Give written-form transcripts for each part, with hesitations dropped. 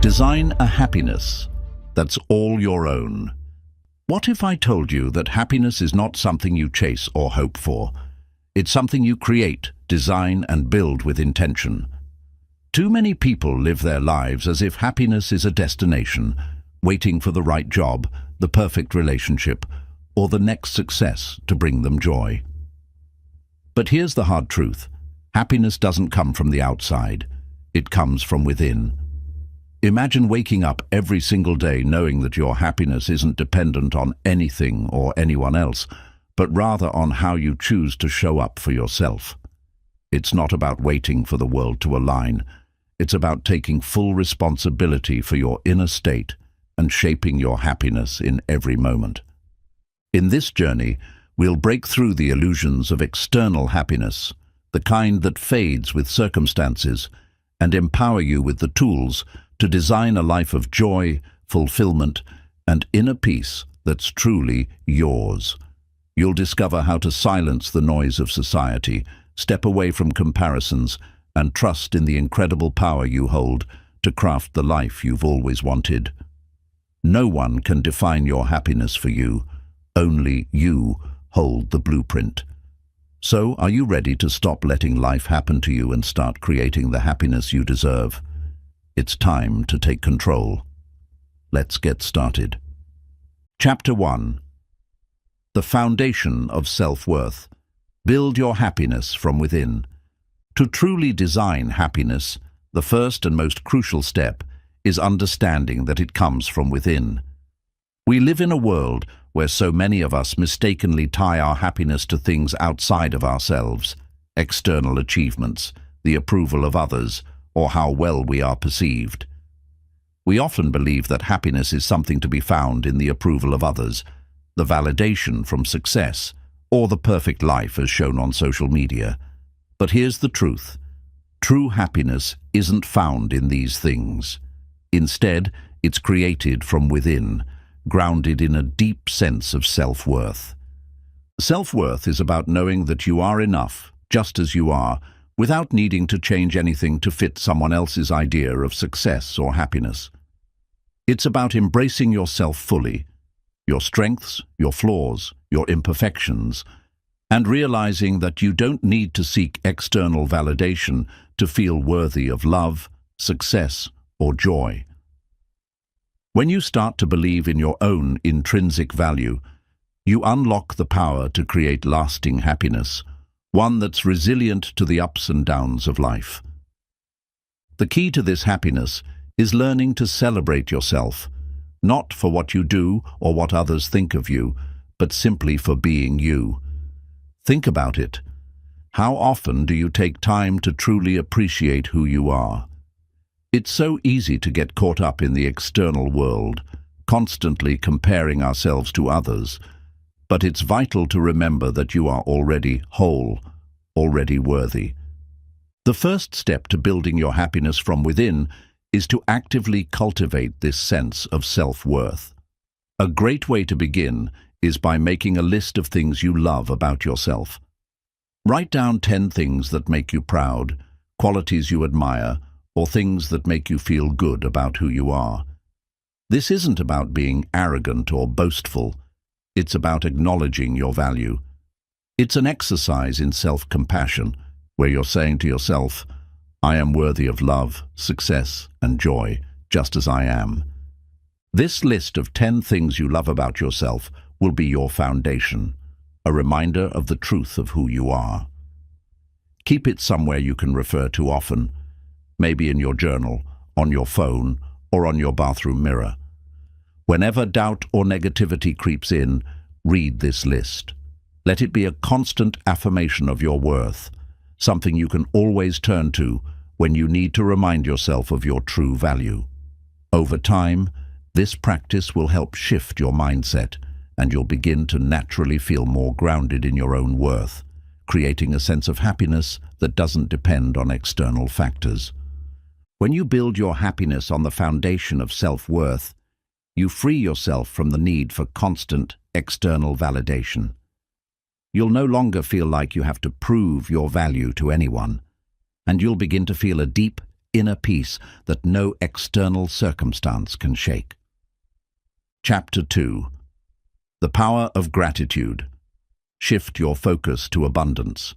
Design a happiness that's all your own. What if I told you that happiness is not something you chase or hope for? It's something you create, design, and build with intention. Too many people live their lives as if happiness is a destination, waiting for the right job, the perfect relationship, or the next success to bring them joy. But here's the hard truth. Happiness doesn't come from the outside. It comes from within. Imagine waking up every single day knowing that your happiness isn't dependent on anything or anyone else, but rather on how you choose to show up for yourself. It's not about waiting for the world to align. It's about taking full responsibility for your inner state and shaping your happiness in every moment. In this journey, we'll break through the illusions of external happiness, the kind that fades with circumstances, and empower you with the tools to design a life of joy, fulfillment, and inner peace that's truly yours. You'll discover how to silence the noise of society, step away from comparisons, and trust in the incredible power you hold to craft the life you've always wanted. No one can define your happiness for you. Only you hold the blueprint. So, are you ready to stop letting life happen to you and start creating the happiness you deserve? It's time to take control. Let's get started. Chapter 1. The Foundation of Self-Worth. Build your happiness from within. To truly design happiness, the first and most crucial step is understanding that it comes from within. We live in a world where so many of us mistakenly tie our happiness to things outside of ourselves, external achievements, the approval of others, or how well we are perceived. We often believe that happiness is something to be found in the approval of others, the validation from success, or the perfect life as shown on social media. But here's the truth. True happiness isn't found in these things. Instead, it's created from within, grounded in a deep sense of self-worth. Self-worth is about knowing that you are enough, just as you are, without needing to change anything to fit someone else's idea of success or happiness. It's about embracing yourself fully, your strengths, your flaws, your imperfections, and realizing that you don't need to seek external validation to feel worthy of love, success, or joy. When you start to believe in your own intrinsic value, you unlock the power to create lasting happiness, one that's resilient to the ups and downs of life. The key to this happiness is learning to celebrate yourself, not for what you do or what others think of you, but simply for being you. Think about it. How often do you take time to truly appreciate who you are? It's so easy to get caught up in the external world, constantly comparing ourselves to others, but it's vital to remember that you are already whole, already worthy. The first step to building your happiness from within is to actively cultivate this sense of self-worth. A great way to begin is by making a list of things you love about yourself. Write down 10 things that make you proud, qualities you admire, or things that make you feel good about who you are. This isn't about being arrogant or boastful. It's about acknowledging your value. It's an exercise in self-compassion, where you're saying to yourself, I am worthy of love, success, and joy, just as I am. This list of 10 things you love about yourself will be your foundation, a reminder of the truth of who you are. Keep it somewhere you can refer to often, maybe in your journal, on your phone, or on your bathroom mirror. Whenever doubt or negativity creeps in, read this list. Let it be a constant affirmation of your worth, something you can always turn to when you need to remind yourself of your true value. Over time, this practice will help shift your mindset, and you'll begin to naturally feel more grounded in your own worth, creating a sense of happiness that doesn't depend on external factors. When you build your happiness on the foundation of self-worth, you free yourself from the need for constant external validation. You'll no longer feel like you have to prove your value to anyone, and you'll begin to feel a deep, inner peace that no external circumstance can shake. Chapter 2. The Power of Gratitude. Shift your focus to abundance.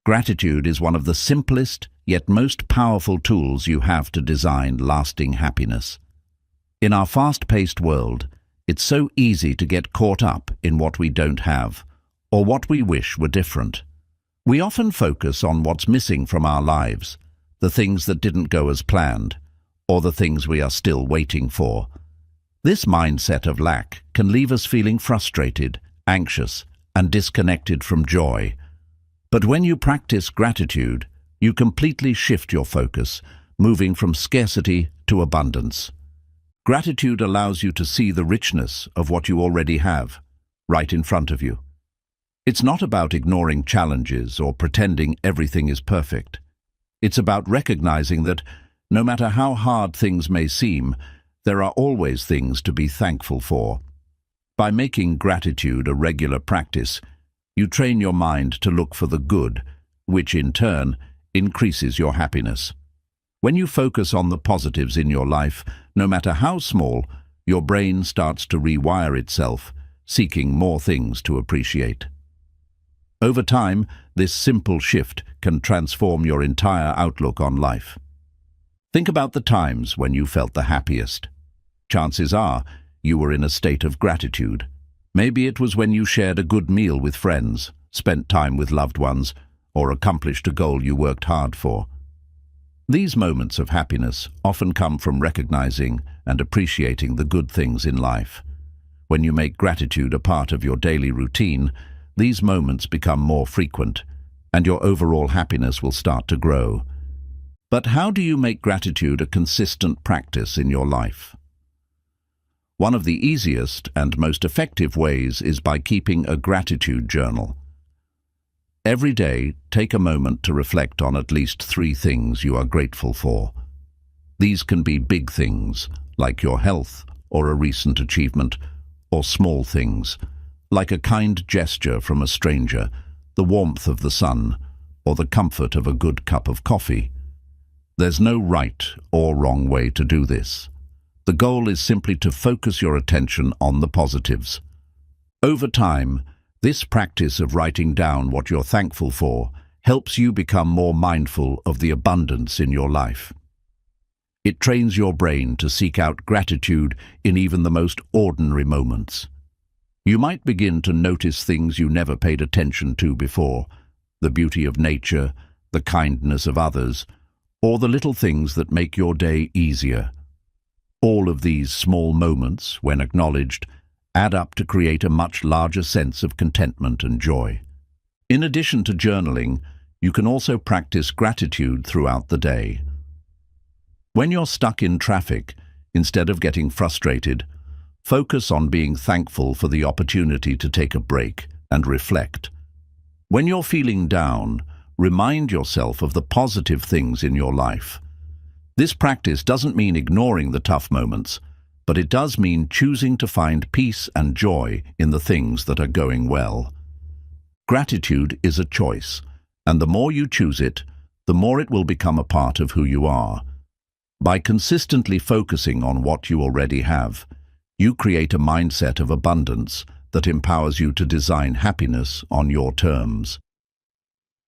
Gratitude is one of the simplest yet most powerful tools you have to design lasting happiness. In our fast-paced world, it's so easy to get caught up in what we don't have, or what we wish were different. We often focus on what's missing from our lives, the things that didn't go as planned, or the things we are still waiting for. This mindset of lack can leave us feeling frustrated, anxious, and disconnected from joy. But when you practice gratitude, you completely shift your focus, moving from scarcity to abundance. Gratitude allows you to see the richness of what you already have, right in front of you. It's not about ignoring challenges or pretending everything is perfect. It's about recognizing that, no matter how hard things may seem, there are always things to be thankful for. By making gratitude a regular practice, you train your mind to look for the good, which in turn increases your happiness. When you focus on the positives in your life, no matter how small, your brain starts to rewire itself, seeking more things to appreciate. Over time, this simple shift can transform your entire outlook on life. Think about the times when you felt the happiest. Chances are you were in a state of gratitude. Maybe it was when you shared a good meal with friends, spent time with loved ones, or accomplished a goal you worked hard for. These moments of happiness often come from recognizing and appreciating the good things in life. When you make gratitude a part of your daily routine, these moments become more frequent, and your overall happiness will start to grow. But how do you make gratitude a consistent practice in your life? One of the easiest and most effective ways is by keeping a gratitude journal. Every day, take a moment to reflect on at least 3 things you are grateful for. These can be big things, like your health or a recent achievement, or small things, like a kind gesture from a stranger, the warmth of the sun, or the comfort of a good cup of coffee. There's no right or wrong way to do this. The goal is simply to focus your attention on the positives. Over time, this practice of writing down what you're thankful for helps you become more mindful of the abundance in your life. It trains your brain to seek out gratitude in even the most ordinary moments. You might begin to notice things you never paid attention to before, the beauty of nature, the kindness of others, or the little things that make your day easier. All of these small moments, when acknowledged, add up to create a much larger sense of contentment and joy. In addition to journaling, you can also practice gratitude throughout the day. When you're stuck in traffic, instead of getting frustrated, focus on being thankful for the opportunity to take a break and reflect. When you're feeling down, remind yourself of the positive things in your life. This practice doesn't mean ignoring the tough moments, but it does mean choosing to find peace and joy in the things that are going well. Gratitude is a choice, and the more you choose it, the more it will become a part of who you are. By consistently focusing on what you already have, you create a mindset of abundance that empowers you to design happiness on your terms.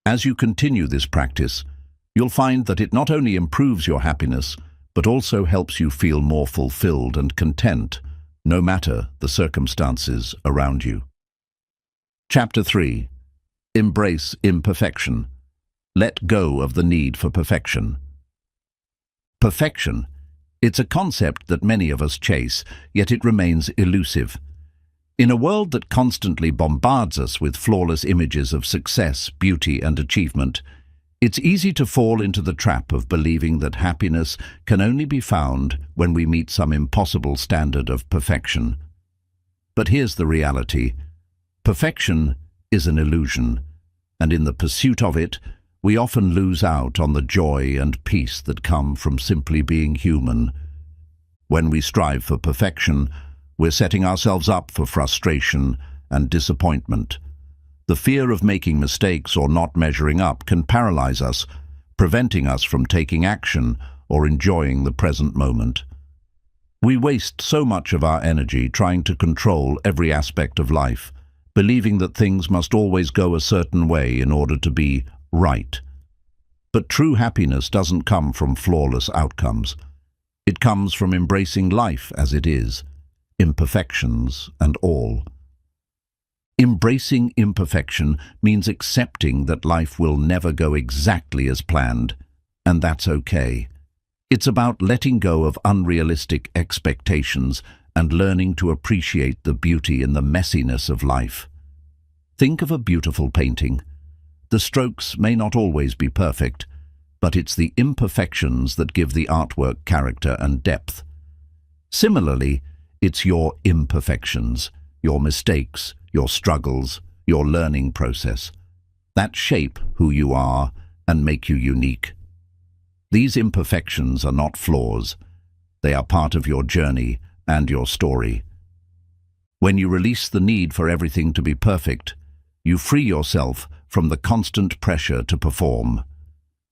As you continue this practice, you'll find that it not only improves your happiness, but also helps you feel more fulfilled and content, no matter the circumstances around you. Chapter 3. Embrace imperfection. Let go of the need for perfection. Perfection. It's a concept that many of us chase, yet it remains elusive. In a world that constantly bombards us with flawless images of success, beauty, and achievement, it's easy to fall into the trap of believing that happiness can only be found when we meet some impossible standard of perfection. But here's the reality. Perfection is an illusion, and in the pursuit of it, we often lose out on the joy and peace that come from simply being human. When we strive for perfection, we're setting ourselves up for frustration and disappointment. The fear of making mistakes or not measuring up can paralyze us, preventing us from taking action or enjoying the present moment. We waste so much of our energy trying to control every aspect of life, believing that things must always go a certain way in order to be right. But true happiness doesn't come from flawless outcomes. It comes from embracing life as it is, imperfections and all. Embracing imperfection means accepting that life will never go exactly as planned, and that's okay. It's about letting go of unrealistic expectations and learning to appreciate the beauty in the messiness of life. Think of a beautiful painting. The strokes may not always be perfect, but it's the imperfections that give the artwork character and depth. Similarly, it's your imperfections, your mistakes, your struggles, your learning process, that shape who you are and make you unique. These imperfections are not flaws. They are part of your journey and your story. When you release the need for everything to be perfect, you free yourself from the constant pressure to perform.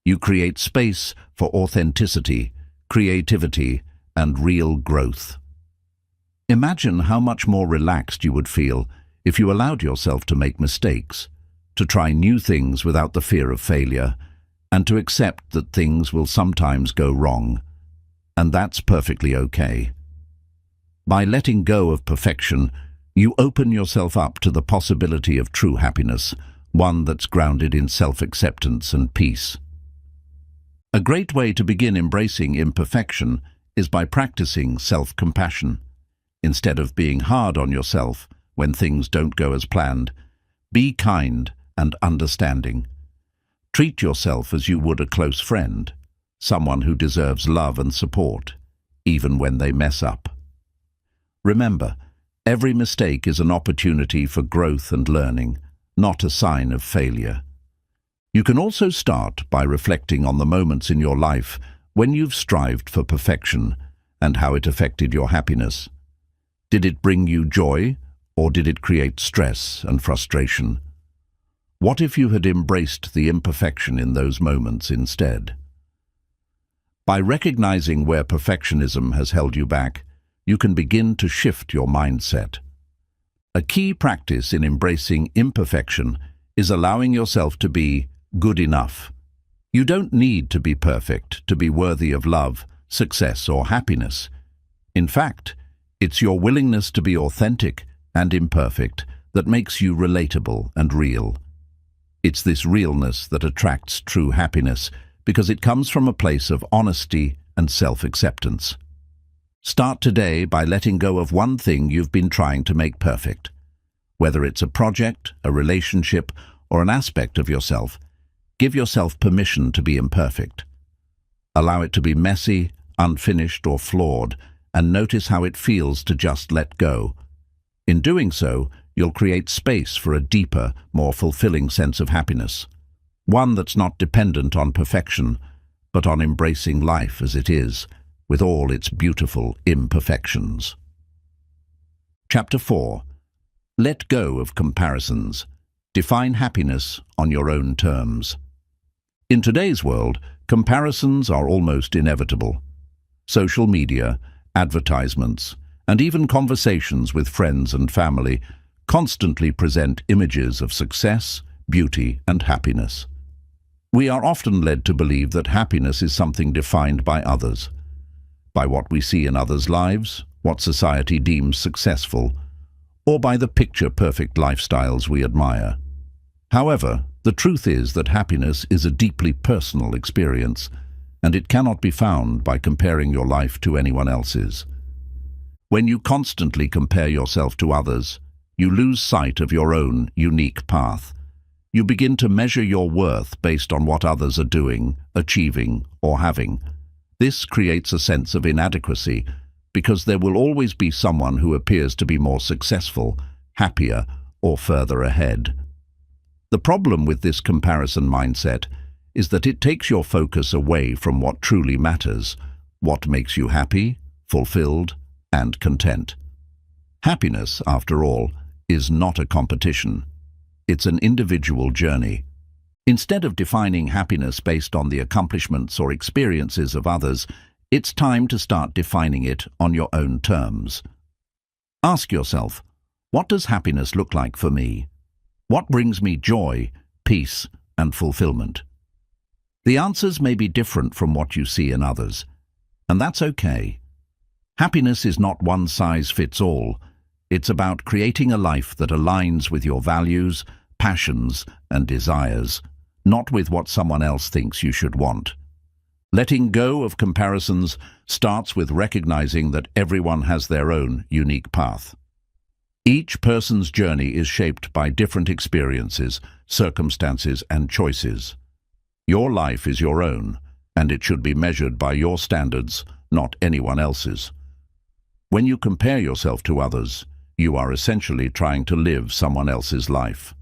You create space for authenticity, creativity, and real growth. Imagine how much more relaxed you would feel if you allowed yourself to make mistakes, to try new things without the fear of failure, and to accept that things will sometimes go wrong. And that's perfectly okay. By letting go of perfection, you open yourself up to the possibility of true happiness, one that's grounded in self-acceptance and peace. A great way to begin embracing imperfection is by practicing self-compassion. Instead of being hard on yourself when things don't go as planned, be kind and understanding. Treat yourself as you would a close friend, someone who deserves love and support, even when they mess up. Remember, every mistake is an opportunity for growth and learning, not a sign of failure. You can also start by reflecting on the moments in your life when you've strived for perfection and how it affected your happiness. Did it bring you joy, or did it create stress and frustration? What if you had embraced the imperfection in those moments instead? By recognizing where perfectionism has held you back, you can begin to shift your mindset. A key practice in embracing imperfection is allowing yourself to be good enough. You don't need to be perfect to be worthy of love, success, or happiness. In fact, it's your willingness to be authentic and imperfect that makes you relatable and real. It's this realness that attracts true happiness because it comes from a place of honesty and self-acceptance. Start today by letting go of one thing you've been trying to make perfect. Whether it's a project, a relationship, or an aspect of yourself, give yourself permission to be imperfect. Allow it to be messy, unfinished, or flawed, and notice how it feels to just let go. In doing so, you'll create space for a deeper, more fulfilling sense of happiness. One that's not dependent on perfection, but on embracing life as it is, with all its beautiful imperfections. Chapter 4. Let go of comparisons. Define happiness on your own terms. In today's world, comparisons are almost inevitable. Social media, advertisements, and even conversations with friends and family constantly present images of success, beauty, and happiness. We are often led to believe that happiness is something defined by others, by what we see in others' lives, what society deems successful, or by the picture-perfect lifestyles we admire. However, the truth is that happiness is a deeply personal experience, and it cannot be found by comparing your life to anyone else's. When you constantly compare yourself to others, you lose sight of your own unique path. You begin to measure your worth based on what others are doing, achieving, or having. This creates a sense of inadequacy because there will always be someone who appears to be more successful, happier, or further ahead. The problem with this comparison mindset is that it takes your focus away from what truly matters, what makes you happy, fulfilled, and content. Happiness, after all, is not a competition. It's an individual journey. Instead of defining happiness based on the accomplishments or experiences of others, it's time to start defining it on your own terms. Ask yourself, what does happiness look like for me? What brings me joy, peace, and fulfillment? The answers may be different from what you see in others, and that's okay. Happiness is not one size fits all. It's about creating a life that aligns with your values, passions, and desires, not with what someone else thinks you should want. Letting go of comparisons starts with recognizing that everyone has their own unique path. Each person's journey is shaped by different experiences, circumstances, and choices. Your life is your own, and it should be measured by your standards, not anyone else's. When you compare yourself to others, you are essentially trying to live someone else's life.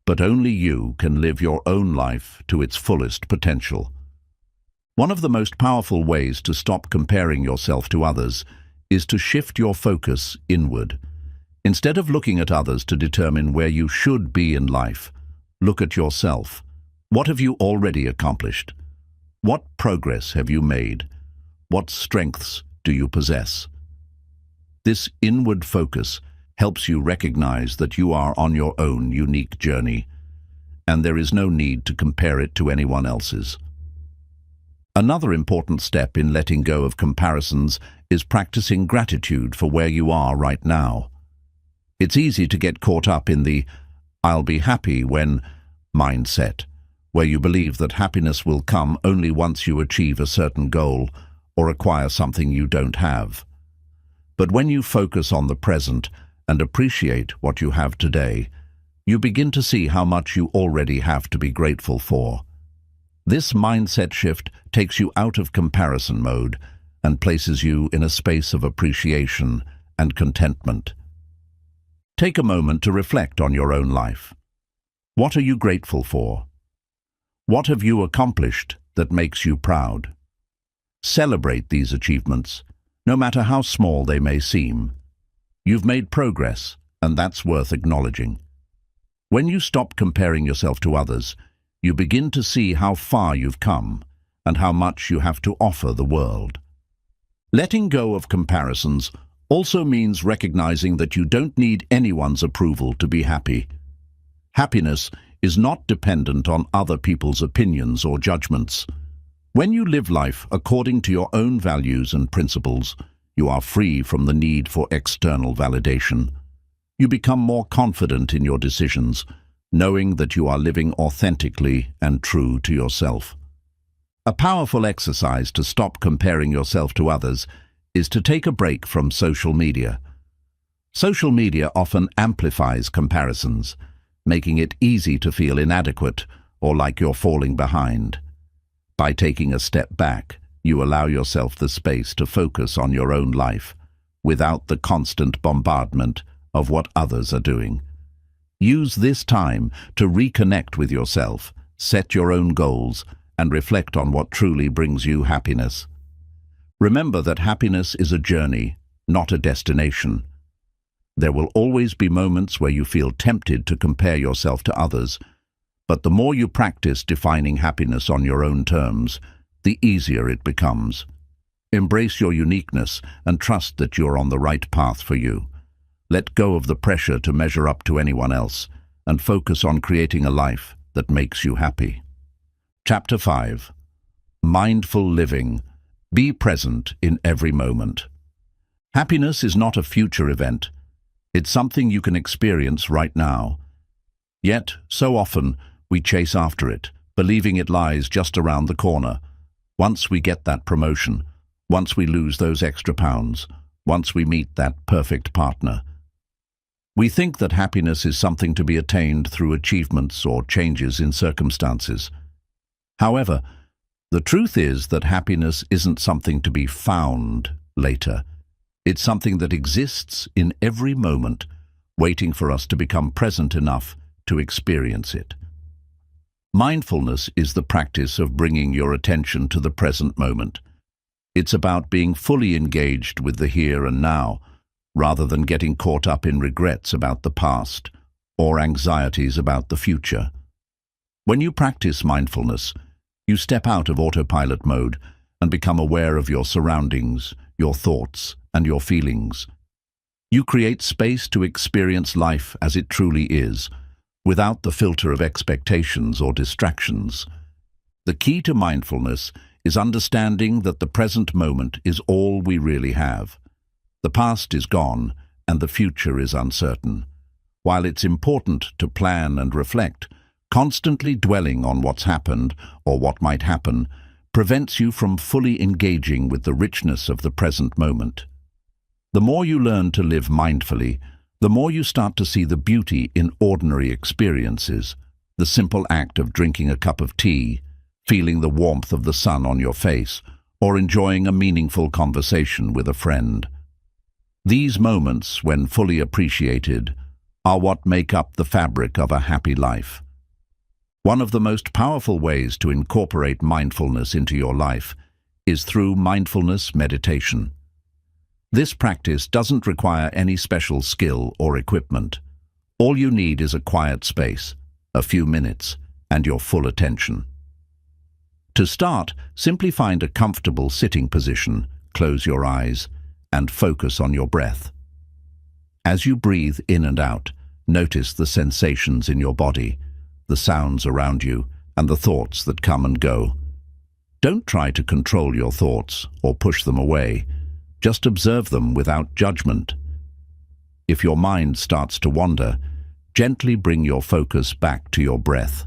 But only you can live your own life to its fullest potential. One of the most powerful ways to stop comparing yourself to others is to shift your focus inward. Instead of looking at others to determine where you should be in life, look at yourself. What have you already accomplished? What progress have you made? What strengths do you possess? This inward focus helps you recognize that you are on your own unique journey, and there is no need to compare it to anyone else's. Another important step in letting go of comparisons is practicing gratitude for where you are right now. It's easy to get caught up in the "I'll be happy when" mindset, where you believe that happiness will come only once you achieve a certain goal or acquire something you don't have. But when you focus on the present and appreciate what you have today, you begin to see how much you already have to be grateful for. This mindset shift takes you out of comparison mode and places you in a space of appreciation and contentment. Take a moment to reflect on your own life. What are you grateful for? What have you accomplished that makes you proud? Celebrate these achievements, no matter how small they may seem. You've made progress, and that's worth acknowledging. When you stop comparing yourself to others, you begin to see how far you've come and how much you have to offer the world. Letting go of comparisons also means recognizing that you don't need anyone's approval to be happy. Happiness is not dependent on other people's opinions or judgments. When you live life according to your own values and principles, you are free from the need for external validation. You become more confident in your decisions, knowing that you are living authentically and true to yourself. A powerful exercise to stop comparing yourself to others is to take a break from social media. Social media often amplifies comparisons, making it easy to feel inadequate or like you're falling behind. By taking a step back, you allow yourself the space to focus on your own life, without the constant bombardment of what others are doing. Use this time to reconnect with yourself, set your own goals, and reflect on what truly brings you happiness. Remember that happiness is a journey, not a destination. There will always be moments where you feel tempted to compare yourself to others, but the more you practice defining happiness on your own terms, the easier it becomes. Embrace your uniqueness and trust that you're on the right path for you. Let go of the pressure to measure up to anyone else and focus on creating a life that makes you happy. Chapter 5. Mindful Living. Be present in every moment. Happiness is not a future event. It's something you can experience right now. Yet, so often, we chase after it, believing it lies just around the corner. Once we get that promotion, once we lose those extra pounds, once we meet that perfect partner. We think that happiness is something to be attained through achievements or changes in circumstances. However, the truth is that happiness isn't something to be found later. It's something that exists in every moment, waiting for us to become present enough to experience it. Mindfulness is the practice of bringing your attention to the present moment. It's about being fully engaged with the here and now, rather than getting caught up in regrets about the past or anxieties about the future. When you practice mindfulness, you step out of autopilot mode and become aware of your surroundings, your thoughts, and your feelings. You create space to experience life as it truly is, without the filter of expectations or distractions. The key to mindfulness is understanding that the present moment is all we really have. The past is gone, and the future is uncertain. While it's important to plan and reflect, constantly dwelling on what's happened or what might happen prevents you from fully engaging with the richness of the present moment. The more you learn to live mindfully, the more you start to see the beauty in ordinary experiences, the simple act of drinking a cup of tea, feeling the warmth of the sun on your face, or enjoying a meaningful conversation with a friend. These moments, when fully appreciated, are what make up the fabric of a happy life. One of the most powerful ways to incorporate mindfulness into your life is through mindfulness meditation. This practice doesn't require any special skill or equipment. All you need is a quiet space, a few minutes, and your full attention. To start, simply find a comfortable sitting position, close your eyes, and focus on your breath. As you breathe in and out, notice the sensations in your body, the sounds around you, and the thoughts that come and go. Don't try to control your thoughts or push them away. Just observe them without judgment. If your mind starts to wander, gently bring your focus back to your breath.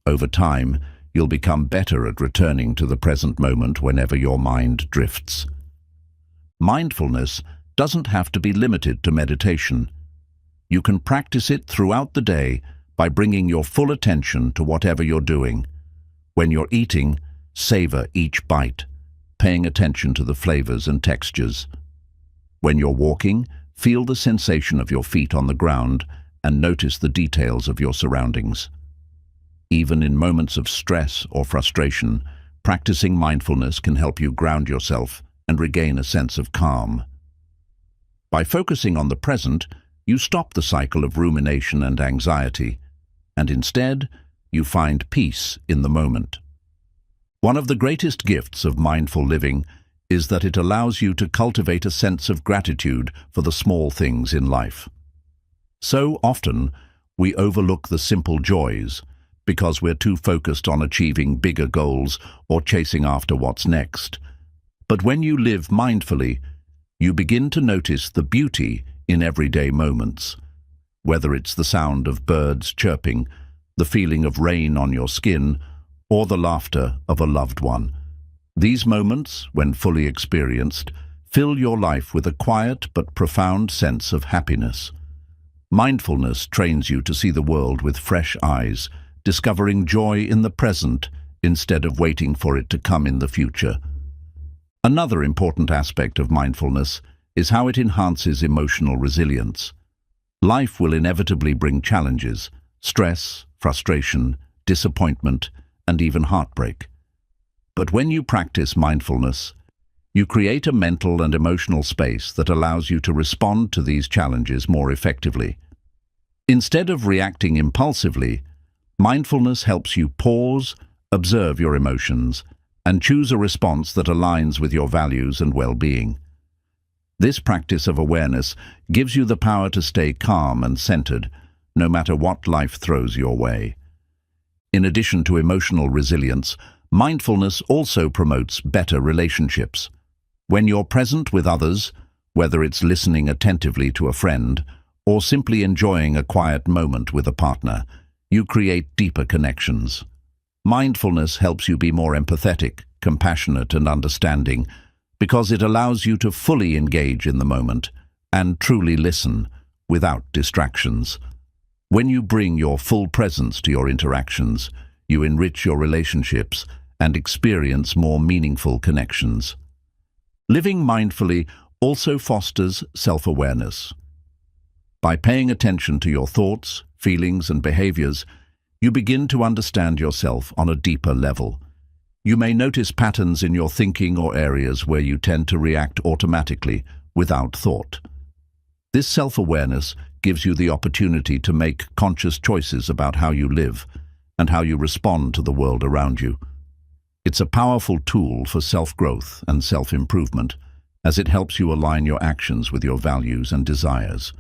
Over time, you'll become better at returning to the present moment whenever your mind drifts. Mindfulness doesn't have to be limited to meditation. You can practice it throughout the day by bringing your full attention to whatever you're doing. When you're eating, savor each bite, paying attention to the flavors and textures. When you're walking, feel the sensation of your feet on the ground and notice the details of your surroundings. Even in moments of stress or frustration, practicing mindfulness can help you ground yourself and regain a sense of calm. By focusing on the present, you stop the cycle of rumination and anxiety, and instead, you find peace in the moment. One of the greatest gifts of mindful living is that it allows you to cultivate a sense of gratitude for the small things in life. So often, we overlook the simple joys because we're too focused on achieving bigger goals or chasing after what's next. But when you live mindfully, you begin to notice the beauty in everyday moments. Whether it's the sound of birds chirping, the feeling of rain on your skin, or the laughter of a loved one. These moments, when fully experienced, fill your life with a quiet but profound sense of happiness. Mindfulness trains you to see the world with fresh eyes, discovering joy in the present instead of waiting for it to come in the future. Another important aspect of mindfulness is how it enhances emotional resilience. Life will inevitably bring challenges, stress, frustration, disappointment, and even heartbreak. But when you practice mindfulness, you create a mental and emotional space that allows you to respond to these challenges more effectively. Instead of reacting impulsively, mindfulness helps you pause, observe your emotions, and choose a response that aligns with your values and well-being. This practice of awareness gives you the power to stay calm and centered, no matter what life throws your way. In addition to emotional resilience, mindfulness also promotes better relationships. When you're present with others, whether it's listening attentively to a friend or simply enjoying a quiet moment with a partner, you create deeper connections. Mindfulness helps you be more empathetic, compassionate, and understanding because it allows you to fully engage in the moment and truly listen without distractions. When you bring your full presence to your interactions, you enrich your relationships and experience more meaningful connections. Living mindfully also fosters self-awareness. By paying attention to your thoughts, feelings, and behaviors, you begin to understand yourself on a deeper level. You may notice patterns in your thinking or areas where you tend to react automatically without thought. This self-awareness gives you the opportunity to make conscious choices about how you live, and how you respond to the world around you. It's a powerful tool for self-growth and self-improvement, as it helps you align your actions with your values and desires.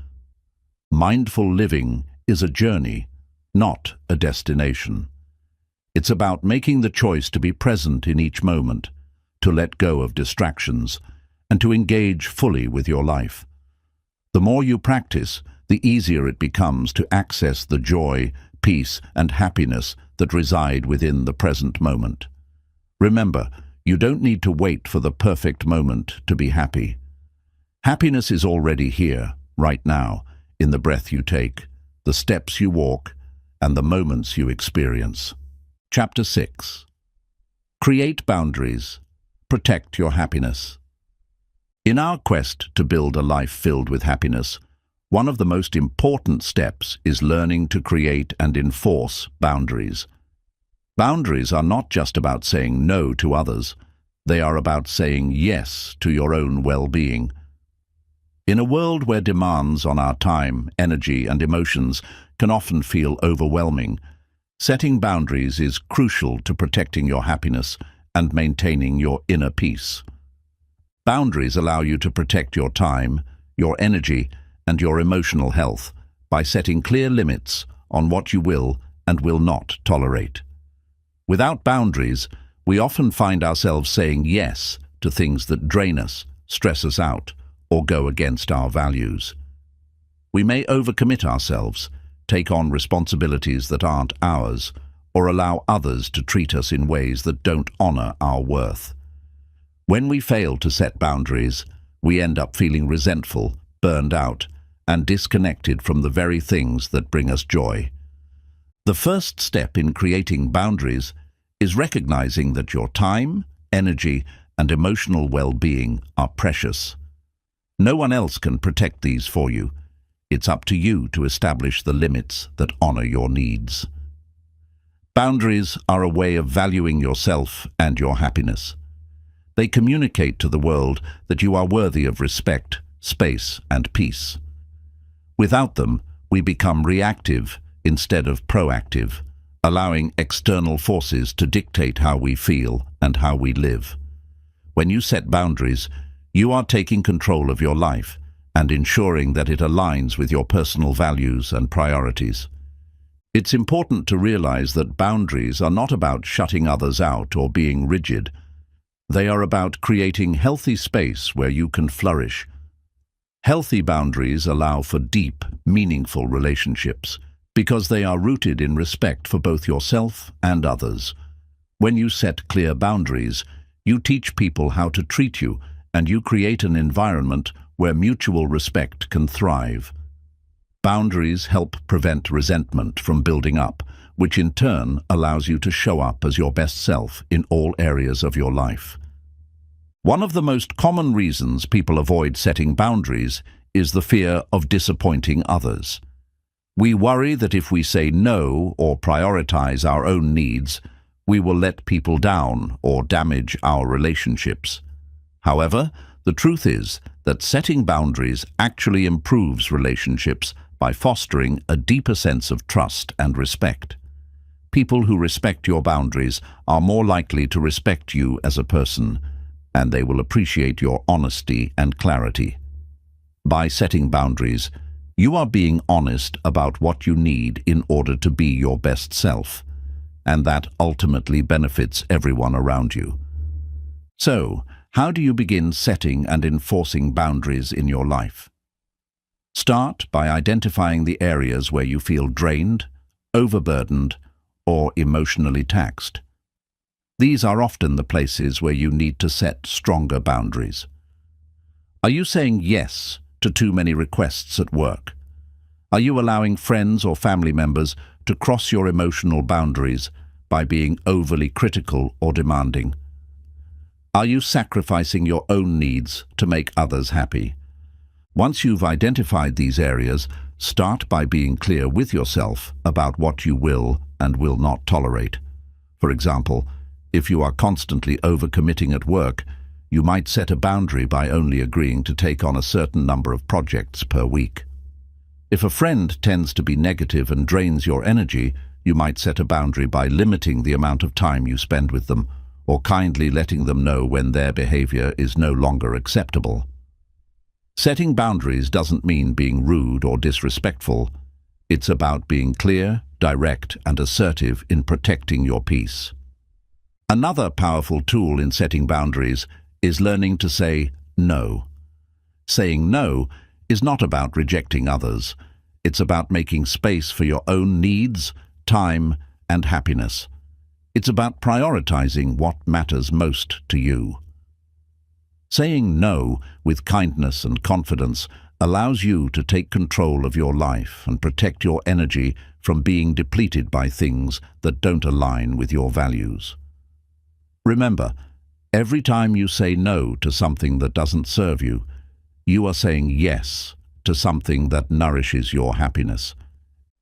Mindful living is a journey, not a destination. It's about making the choice to be present in each moment, to let go of distractions, and to engage fully with your life. The more you practice, the easier it becomes to access the joy, peace, and happiness that reside within the present moment. Remember, you don't need to wait for the perfect moment to be happy. Happiness is already here, right now, in the breath you take, the steps you walk, and the moments you experience. Chapter 6. Create boundaries. Protect your happiness. In our quest to build a life filled with happiness, one of the most important steps is learning to create and enforce boundaries. Boundaries are not just about saying no to others, they are about saying yes to your own well-being. In a world where demands on our time, energy, and emotions can often feel overwhelming, setting boundaries is crucial to protecting your happiness and maintaining your inner peace. Boundaries allow you to protect your time, your energy, and your emotional health by setting clear limits on what you will and will not tolerate. Without boundaries, we often find ourselves saying yes to things that drain us, stress us out, or go against our values. We may overcommit ourselves, take on responsibilities that aren't ours, or allow others to treat us in ways that don't honor our worth. When we fail to set boundaries, we end up feeling resentful, burned out, and disconnected from the very things that bring us joy. The first step in creating boundaries is recognizing that your time, energy, and emotional well-being are precious. No one else can protect these for you. It's up to you to establish the limits that honor your needs. Boundaries are a way of valuing yourself and your happiness. They communicate to the world that you are worthy of respect, space, and peace. Without them, we become reactive instead of proactive, allowing external forces to dictate how we feel and how we live. When you set boundaries, you are taking control of your life and ensuring that it aligns with your personal values and priorities. It's important to realize that boundaries are not about shutting others out or being rigid. They are about creating healthy space where you can flourish. Healthy boundaries allow for deep, meaningful relationships because they are rooted in respect for both yourself and others. When you set clear boundaries, you teach people how to treat you, and you create an environment where mutual respect can thrive. Boundaries help prevent resentment from building up, which in turn allows you to show up as your best self in all areas of your life. One of the most common reasons people avoid setting boundaries is the fear of disappointing others. We worry that if we say no or prioritize our own needs, we will let people down or damage our relationships. However, the truth is that setting boundaries actually improves relationships by fostering a deeper sense of trust and respect. People who respect your boundaries are more likely to respect you as a person, and they will appreciate your honesty and clarity. By setting boundaries, you are being honest about what you need in order to be your best self, and that ultimately benefits everyone around you. So, how do you begin setting and enforcing boundaries in your life? Start by identifying the areas where you feel drained, overburdened, or emotionally taxed. These are often the places where you need to set stronger boundaries. Are you saying yes to too many requests at work? Are you allowing friends or family members to cross your emotional boundaries by being overly critical or demanding? Are you sacrificing your own needs to make others happy? Once you've identified these areas, start by being clear with yourself about what you will and will not tolerate. For example, if you are constantly overcommitting at work, you might set a boundary by only agreeing to take on a certain number of projects per week. If a friend tends to be negative and drains your energy, You might set a boundary by limiting the amount of time you spend with them, or kindly letting them know when their behavior is no longer acceptable. Setting boundaries doesn't mean being rude or disrespectful. It's about being clear, direct, and assertive in protecting your peace. Another powerful tool in setting boundaries is learning to say no. Saying no is not about rejecting others. It's about making space for your own needs, time, and happiness. It's about prioritizing what matters most to you. Saying no with kindness and confidence allows you to take control of your life and protect your energy from being depleted by things that don't align with your values. Remember, every time you say no to something that doesn't serve you, you are saying yes to something that nourishes your happiness.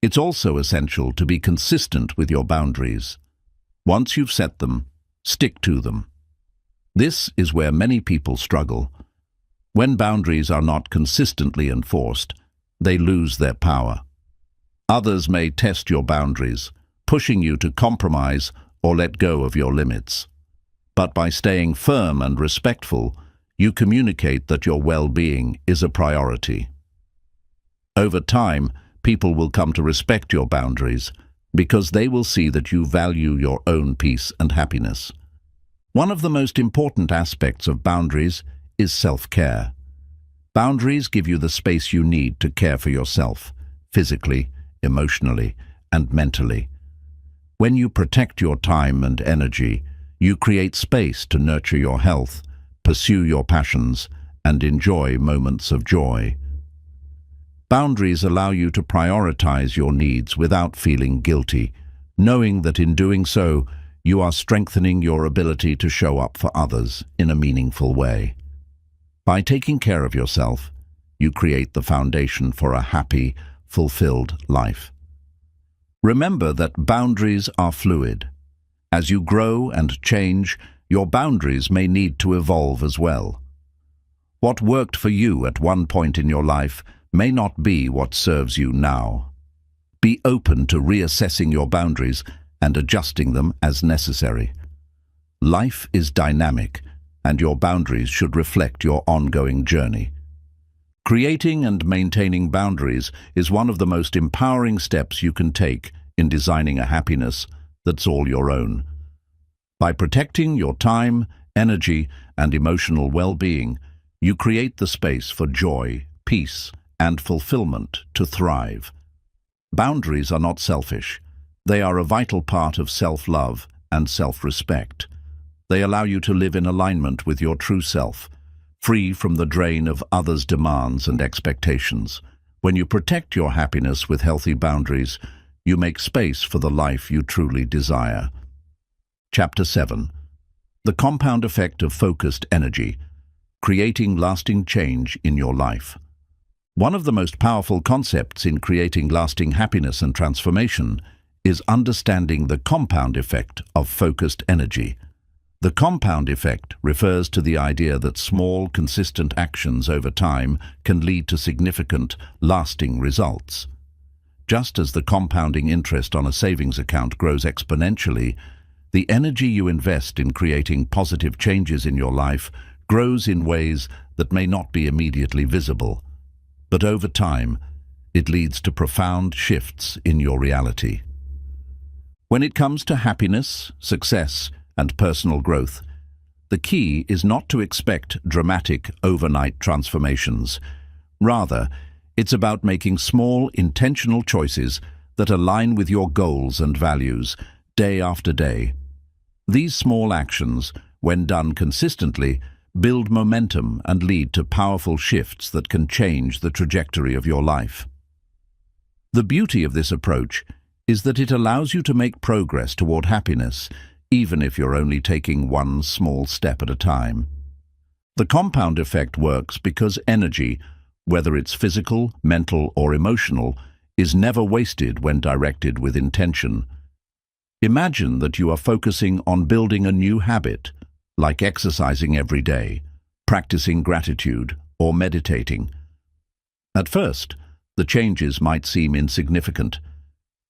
It's also essential to be consistent with your boundaries. Once you've set them, stick to them. This is where many people struggle. When boundaries are not consistently enforced, they lose their power. Others may test your boundaries, pushing you to compromise or let go of your limits. But by staying firm and respectful, you communicate that your well-being is a priority. Over time, people will come to respect your boundaries because they will see that you value your own peace and happiness. One of the most important aspects of boundaries is self-care. Boundaries give you the space you need to care for yourself, physically, emotionally, and mentally. When you protect your time and energy, you create space to nurture your health, pursue your passions, and enjoy moments of joy. Boundaries allow you to prioritize your needs without feeling guilty, knowing that in doing so, you are strengthening your ability to show up for others in a meaningful way. By taking care of yourself, you create the foundation for a happy, fulfilled life. Remember that boundaries are fluid. As you grow and change, your boundaries may need to evolve as well. What worked for you at one point in your life may not be what serves you now. Be open to reassessing your boundaries and adjusting them as necessary. Life is dynamic, and your boundaries should reflect your ongoing journey. Creating and maintaining boundaries is one of the most empowering steps you can take in designing a happiness that's all your own. By protecting your time, energy, and emotional well-being, you create the space for joy, peace, and fulfillment to thrive. Boundaries are not selfish. They are a vital part of self-love and self-respect. They allow you to live in alignment with your true self, free from the drain of others' demands and expectations. When you protect your happiness with healthy boundaries, you make space for the life you truly desire. Chapter 7. The compound effect of focused energy, creating lasting change in your life. One of the most powerful concepts in creating lasting happiness and transformation is understanding the compound effect of focused energy. The compound effect refers to the idea that small, consistent actions over time can lead to significant, lasting results. Just as the compounding interest on a savings account grows exponentially, the energy you invest in creating positive changes in your life grows in ways that may not be immediately visible. But over time, it leads to profound shifts in your reality. When it comes to happiness, success, and personal growth, the key is not to expect dramatic overnight transformations. Rather, it's about making small, intentional choices that align with your goals and values day after day. These small actions, when done consistently, build momentum and lead to powerful shifts that can change the trajectory of your life. The beauty of this approach is that it allows you to make progress toward happiness, even if you're only taking one small step at a time. The compound effect works because energy, whether it's physical, mental, or emotional, is never wasted when directed with intention. Imagine that you are focusing on building a new habit, like exercising every day, practicing gratitude, or meditating. At first, the changes might seem insignificant,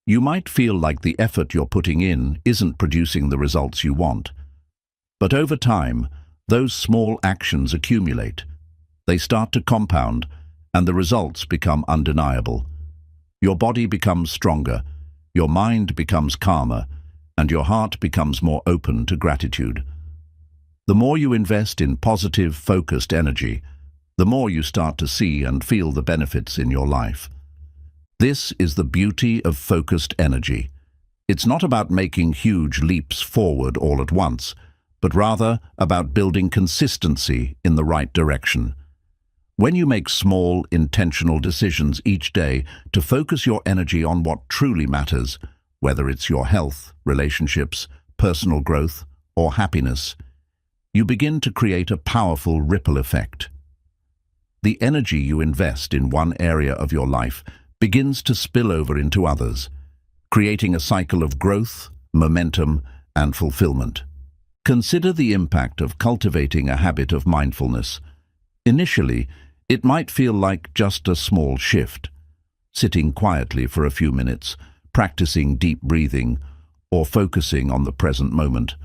You might feel like the effort you're putting in isn't producing the results you want. But over time, those small actions accumulate. They start to compound, and the results become undeniable. Your body becomes stronger, your mind becomes calmer, and your heart becomes more open to gratitude. The more you invest in positive, focused energy, the more you start to see and feel the benefits in your life. This is the beauty of focused energy. It's not about making huge leaps forward all at once, but rather about building consistency in the right direction. When you make small, intentional decisions each day to focus your energy on what truly matters, whether it's your health, relationships, personal growth, or happiness, you begin to create a powerful ripple effect. The energy you invest in one area of your life begins to spill over into others, creating a cycle of growth, momentum, and fulfillment. Consider the impact of cultivating a habit of mindfulness. Initially, it might feel like just a small shift, sitting quietly for a few minutes, practicing deep breathing, or focusing on the present moment.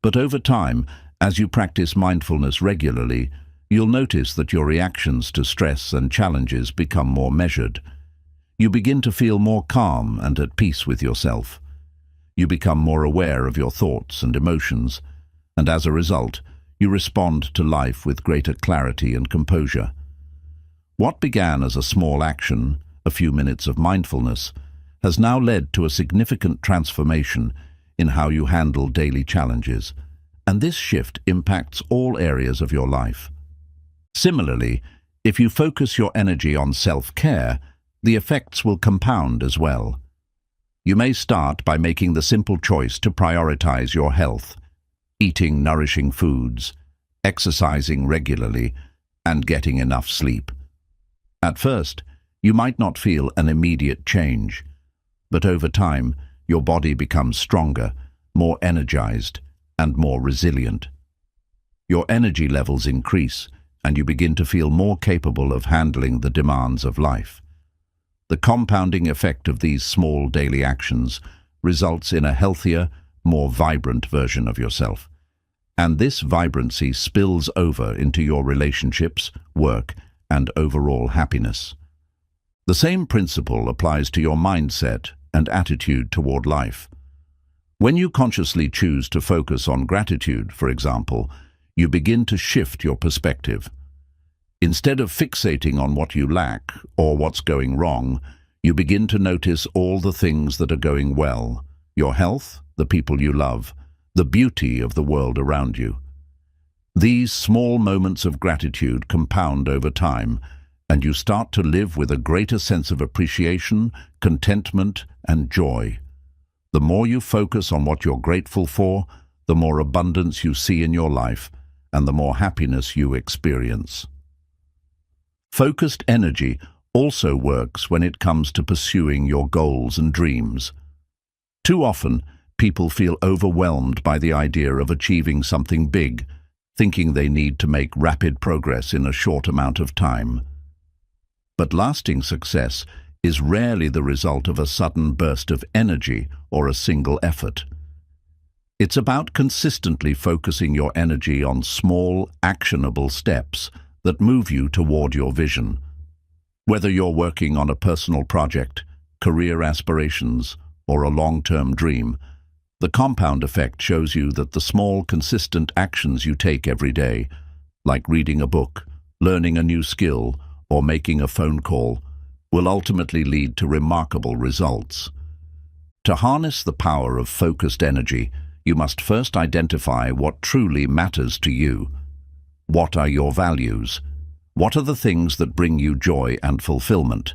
But over time, as you practice mindfulness regularly, you'll notice that your reactions to stress and challenges become more measured. You begin to feel more calm and at peace with yourself. You become more aware of your thoughts and emotions, and as a result, you respond to life with greater clarity and composure. What began as a small action, a few minutes of mindfulness, has now led to a significant transformation in how you handle daily challenges, and this shift impacts all areas of your life. Similarly, if you focus your energy on self-care, the effects will compound as well. You may start by making the simple choice to prioritize your health, eating nourishing foods, exercising regularly, and getting enough sleep. At first, you might not feel an immediate change, but over time, your body becomes stronger, more energized, and more resilient. Your energy levels increase, and you begin to feel more capable of handling the demands of life. The compounding effect of these small daily actions results in a healthier, more vibrant version of yourself. And this vibrancy spills over into your relationships, work, and overall happiness. The same principle applies to your mindset and attitude toward life. When you consciously choose to focus on gratitude, for example, you begin to shift your perspective. Instead of fixating on what you lack or what's going wrong, you begin to notice all the things that are going well: your health, the people you love, the beauty of the world around you. These small moments of gratitude compound over time, and you start to live with a greater sense of appreciation, contentment, and joy. The more you focus on what you're grateful for, the more abundance you see in your life, and the more happiness you experience. Focused energy also works when it comes to pursuing your goals and dreams. Too often, people feel overwhelmed by the idea of achieving something big, thinking they need to make rapid progress in a short amount of time. But lasting success is rarely the result of a sudden burst of energy or a single effort. It's about consistently focusing your energy on small, actionable steps that move you toward your vision. Whether you're working on a personal project, career aspirations, or a long-term dream, the compound effect shows you that the small, consistent actions you take every day, like reading a book, learning a new skill, or making a phone call, will ultimately lead to remarkable results. To harness the power of focused energy, you must first identify what truly matters to you. What are your values? What are the things that bring you joy and fulfillment?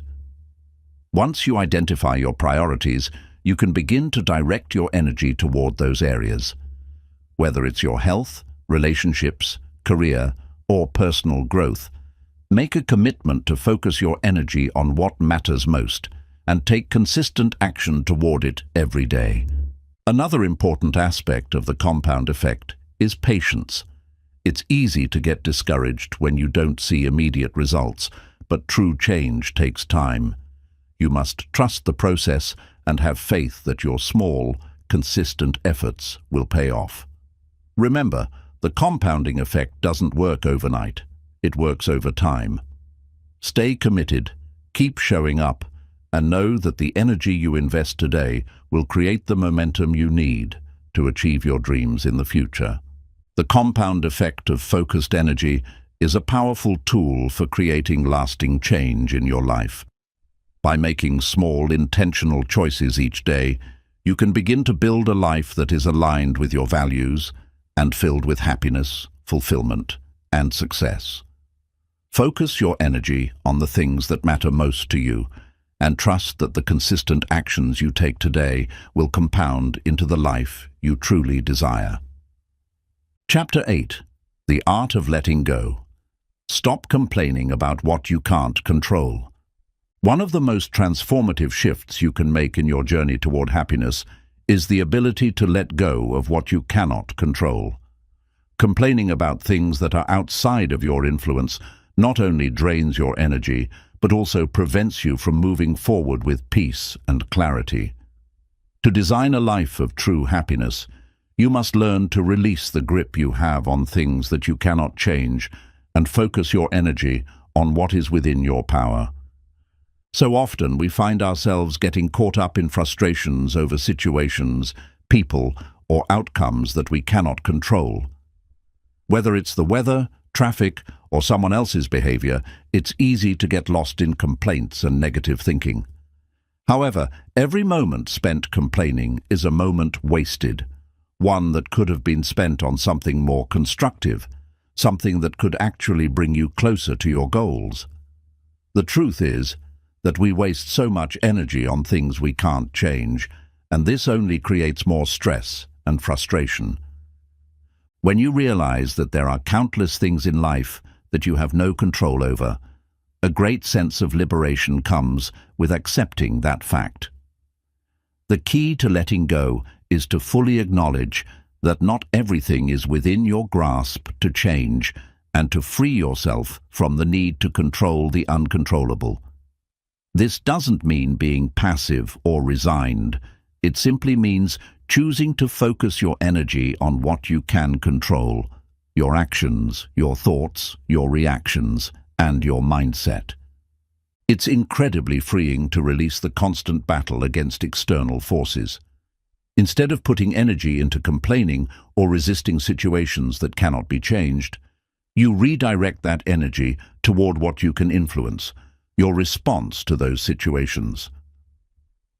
Once you identify your priorities, you can begin to direct your energy toward those areas. Whether it's your health, relationships, career, or personal growth, make a commitment to focus your energy on what matters most and take consistent action toward it every day. Another important aspect of the compound effect is patience. It's easy to get discouraged when you don't see immediate results, but true change takes time. You must trust the process and have faith that your small, consistent efforts will pay off. Remember, the compounding effect doesn't work overnight. It works over time. Stay committed, keep showing up, and know that the energy you invest today will create the momentum you need to achieve your dreams in the future. The compound effect of focused energy is a powerful tool for creating lasting change in your life. By making small, intentional choices each day, you can begin to build a life that is aligned with your values and filled with happiness, fulfillment, and success. Focus your energy on the things that matter most to you, and trust that the consistent actions you take today will compound into the life you truly desire. Chapter 8. The Art of Letting Go. Stop complaining about what you can't control. One of the most transformative shifts you can make in your journey toward happiness is the ability to let go of what you cannot control. Complaining about things that are outside of your influence not only drains your energy, but also prevents you from moving forward with peace and clarity. To design a life of true happiness, you must learn to release the grip you have on things that you cannot change and focus your energy on what is within your power. So often we find ourselves getting caught up in frustrations over situations, people, or outcomes that we cannot control. Whether it's the weather, traffic, or someone else's behavior, it's easy to get lost in complaints and negative thinking. However, every moment spent complaining is a moment wasted, one that could have been spent on something more constructive, something that could actually bring you closer to your goals. The truth is that we waste so much energy on things we can't change, and this only creates more stress and frustration. When you realize that there are countless things in life that you have no control over, a great sense of liberation comes with accepting that fact. The key to letting go is to fully acknowledge that not everything is within your grasp to change, and to free yourself from the need to control the uncontrollable. This doesn't mean being passive or resigned. It simply means choosing to focus your energy on what you can control: your actions, your thoughts, your reactions, and your mindset. It's incredibly freeing to release the constant battle against external forces. Instead of putting energy into complaining or resisting situations that cannot be changed, you redirect that energy toward what you can influence, your response to those situations.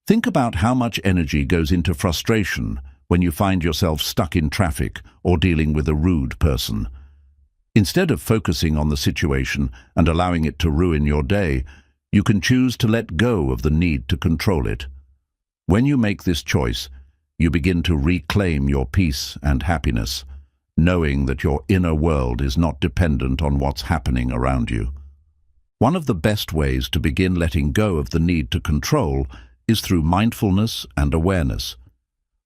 Think about how much energy goes into frustration when you find yourself stuck in traffic or dealing with a rude person. Instead of focusing on the situation and allowing it to ruin your day, you can choose to let go of the need to control it. When you make this choice, you begin to reclaim your peace and happiness, knowing that your inner world is not dependent on what's happening around you. One of the best ways to begin letting go of the need to control is through mindfulness and awareness.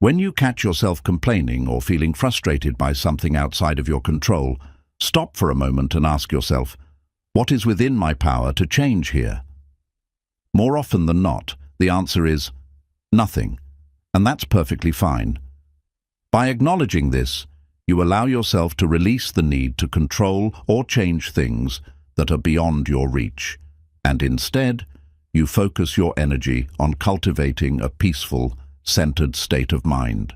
When you catch yourself complaining or feeling frustrated by something outside of your control, stop for a moment and ask yourself, what is within my power to change here? More often than not, the answer is nothing, and that's perfectly fine. By acknowledging this, you allow yourself to release the need to control or change things that are beyond your reach, and instead, you focus your energy on cultivating a peaceful, centered state of mind.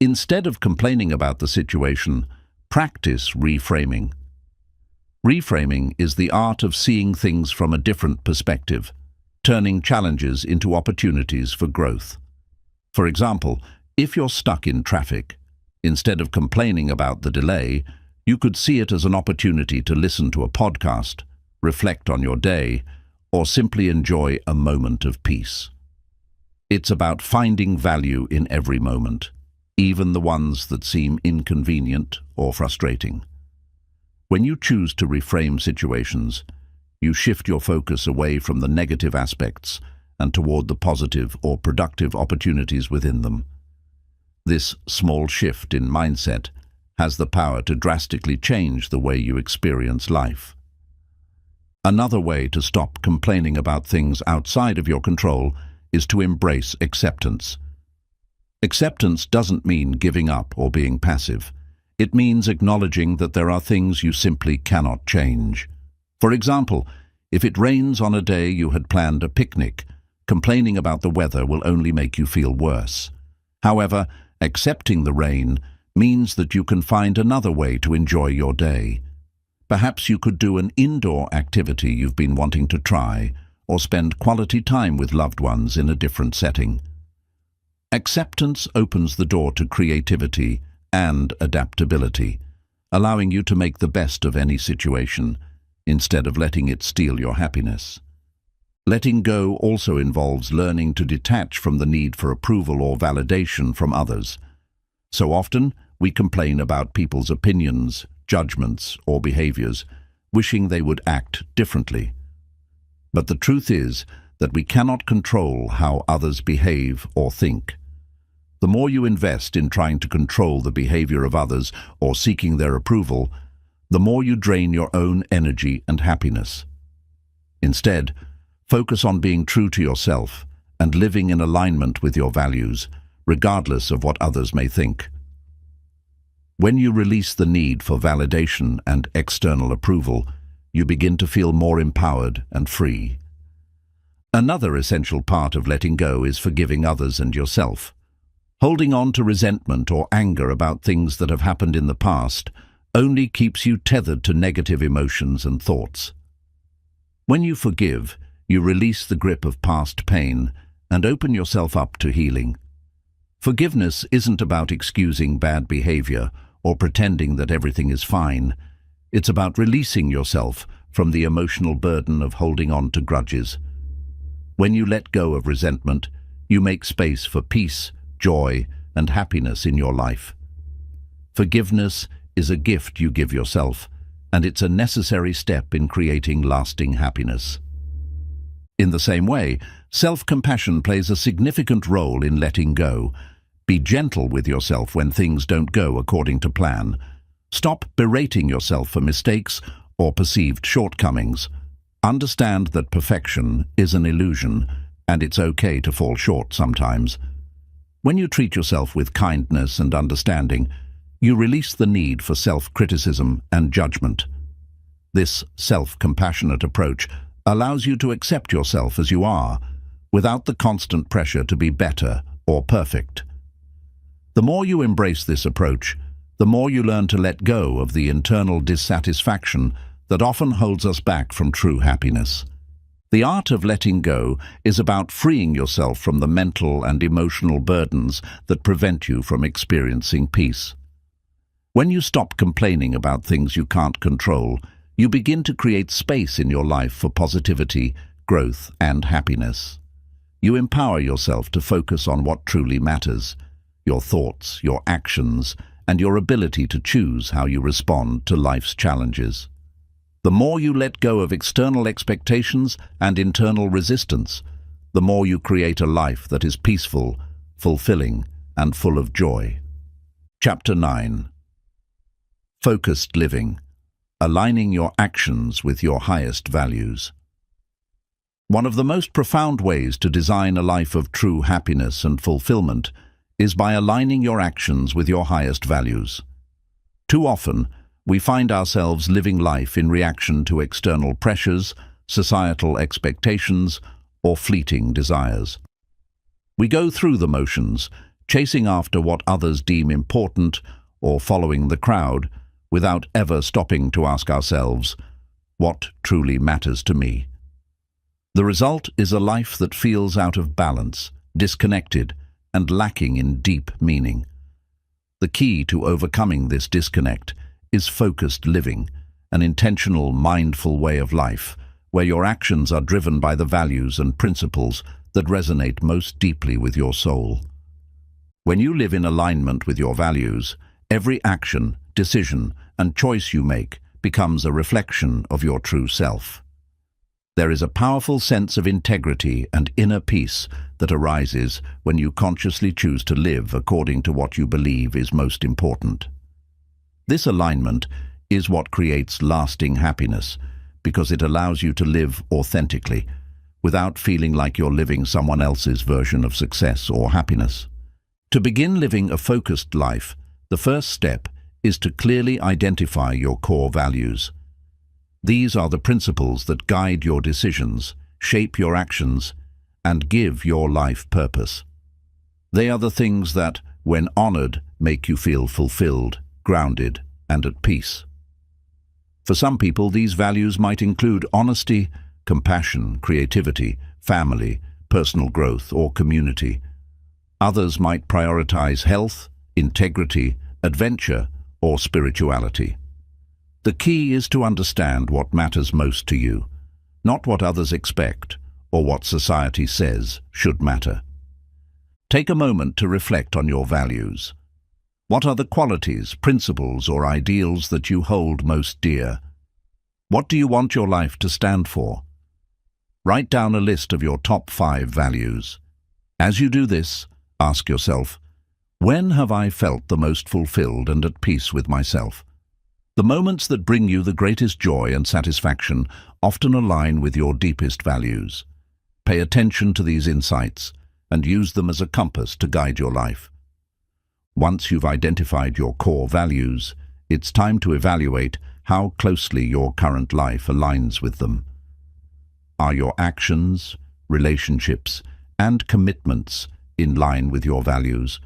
Instead of complaining about the situation, practice reframing. Reframing is the art of seeing things from a different perspective, turning challenges into opportunities for growth. For example, if you're stuck in traffic, instead of complaining about the delay, you could see it as an opportunity to listen to a podcast, reflect on your day, or simply enjoy a moment of peace. It's about finding value in every moment, even the ones that seem inconvenient or frustrating. When you choose to reframe situations, you shift your focus away from the negative aspects and toward the positive or productive opportunities within them. This small shift in mindset has the power to drastically change the way you experience life. Another way to stop complaining about things outside of your control is to embrace acceptance. Acceptance doesn't mean giving up or being passive. It means acknowledging that there are things you simply cannot change. For example, if it rains on a day you had planned a picnic, complaining about the weather will only make you feel worse. However, accepting the rain means that you can find another way to enjoy your day. Perhaps you could do an indoor activity you've been wanting to try, or spend quality time with loved ones in a different setting. Acceptance opens the door to creativity and adaptability, allowing you to make the best of any situation, instead of letting it steal your happiness. Letting go also involves learning to detach from the need for approval or validation from others. So often, we complain about people's opinions, judgments, or behaviors, wishing they would act differently. But the truth is that we cannot control how others behave or think. The more you invest in trying to control the behavior of others or seeking their approval, the more you drain your own energy and happiness. Instead, focus on being true to yourself and living in alignment with your values, regardless of what others may think. When you release the need for validation and external approval, you begin to feel more empowered and free. Another essential part of letting go is forgiving others and yourself. Holding on to resentment or anger about things that have happened in the past only keeps you tethered to negative emotions and thoughts. When you forgive, you release the grip of past pain and open yourself up to healing. Forgiveness isn't about excusing bad behavior or pretending that everything is fine. It's about releasing yourself from the emotional burden of holding on to grudges. When you let go of resentment, you make space for peace, joy, and happiness in your life. Forgiveness is a gift you give yourself, and it's a necessary step in creating lasting happiness. In the same way, self-compassion plays a significant role in letting go. Be gentle with yourself when things don't go according to plan. Stop berating yourself for mistakes or perceived shortcomings. Understand that perfection is an illusion, and it's okay to fall short sometimes. When you treat yourself with kindness and understanding, you release the need for self-criticism and judgment. This self-compassionate approach allows you to accept yourself as you are, without the constant pressure to be better or perfect. The more you embrace this approach, the more you learn to let go of the internal dissatisfaction that often holds us back from true happiness. The art of letting go is about freeing yourself from the mental and emotional burdens that prevent you from experiencing peace. When you stop complaining about things you can't control, you begin to create space in your life for positivity, growth, and happiness. You empower yourself to focus on what truly matters: your thoughts, your actions, and your ability to choose how you respond to life's challenges. The more you let go of external expectations and internal resistance, the more you create a life that is peaceful, fulfilling, and full of joy. Chapter 9. Focused Living. Aligning your actions with your highest values. One of the most profound ways to design a life of true happiness and fulfillment is by aligning your actions with your highest values. Too often, we find ourselves living life in reaction to external pressures, societal expectations, or fleeting desires. We go through the motions, chasing after what others deem important or following the crowd, without ever stopping to ask ourselves, what truly matters to me? The result is a life that feels out of balance, disconnected, and lacking in deep meaning. The key to overcoming this disconnect is focused living, an intentional, mindful way of life, where your actions are driven by the values and principles that resonate most deeply with your soul. When you live in alignment with your values, every action, decision, and choice you make becomes a reflection of your true self. There is a powerful sense of integrity and inner peace that arises when you consciously choose to live according to what you believe is most important. This alignment is what creates lasting happiness, because it allows you to live authentically, without feeling like you're living someone else's version of success or happiness. To begin living a focused life, the first step is to clearly identify your core values. These are the principles that guide your decisions, shape your actions, and give your life purpose. They are the things that, when honored, make you feel fulfilled, grounded, and at peace. For some people, these values might include honesty, compassion, creativity, family, personal growth, or community. Others might prioritize health, integrity, adventure, or spirituality. The key is to understand what matters most to you, not what others expect or what society says should matter. Take a moment to reflect on your values. What are the qualities, principles, or ideals that you hold most dear? What do you want your life to stand for? Write down a list of your top 5 values. As you do this, ask yourself, when have I felt the most fulfilled and at peace with myself? The moments that bring you the greatest joy and satisfaction often align with your deepest values. Pay attention to these insights and use them as a compass to guide your life. Once you've identified your core values, it's time to evaluate how closely your current life aligns with them. Are your actions, relationships, and commitments in line with your values,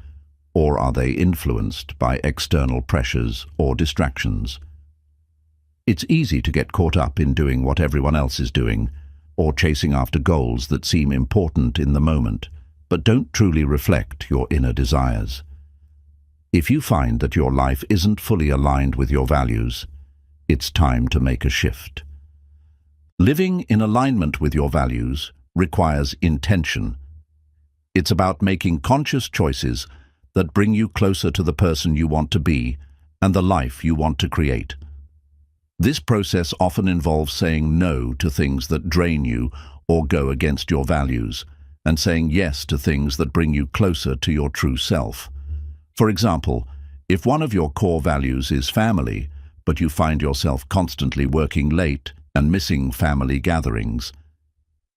or are they influenced by external pressures or distractions? It's easy to get caught up in doing what everyone else is doing, or chasing after goals that seem important in the moment, but don't truly reflect your inner desires. If you find that your life isn't fully aligned with your values, it's time to make a shift. Living in alignment with your values requires intention. It's about making conscious choices that bring you closer to the person you want to be and the life you want to create. This process often involves saying no to things that drain you or go against your values, and saying yes to things that bring you closer to your true self. For example, if one of your core values is family, but you find yourself constantly working late and missing family gatherings,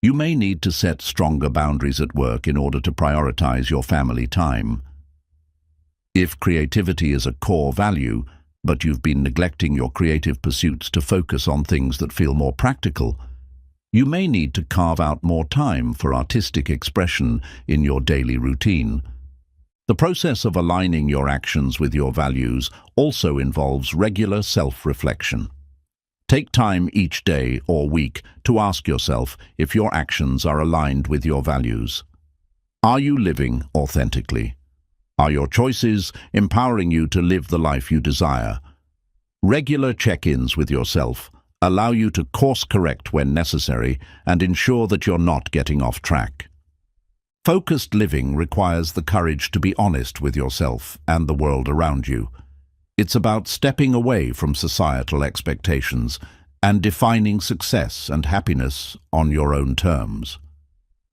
you may need to set stronger boundaries at work in order to prioritize your family time. If creativity is a core value, but you've been neglecting your creative pursuits to focus on things that feel more practical, you may need to carve out more time for artistic expression in your daily routine. The process of aligning your actions with your values also involves regular self-reflection. Take time each day or week to ask yourself if your actions are aligned with your values. Are you living authentically? Are your choices empowering you to live the life you desire? Regular check-ins with yourself allow you to course-correct when necessary and ensure that you're not getting off track. Focused living requires the courage to be honest with yourself and the world around you. It's about stepping away from societal expectations and defining success and happiness on your own terms.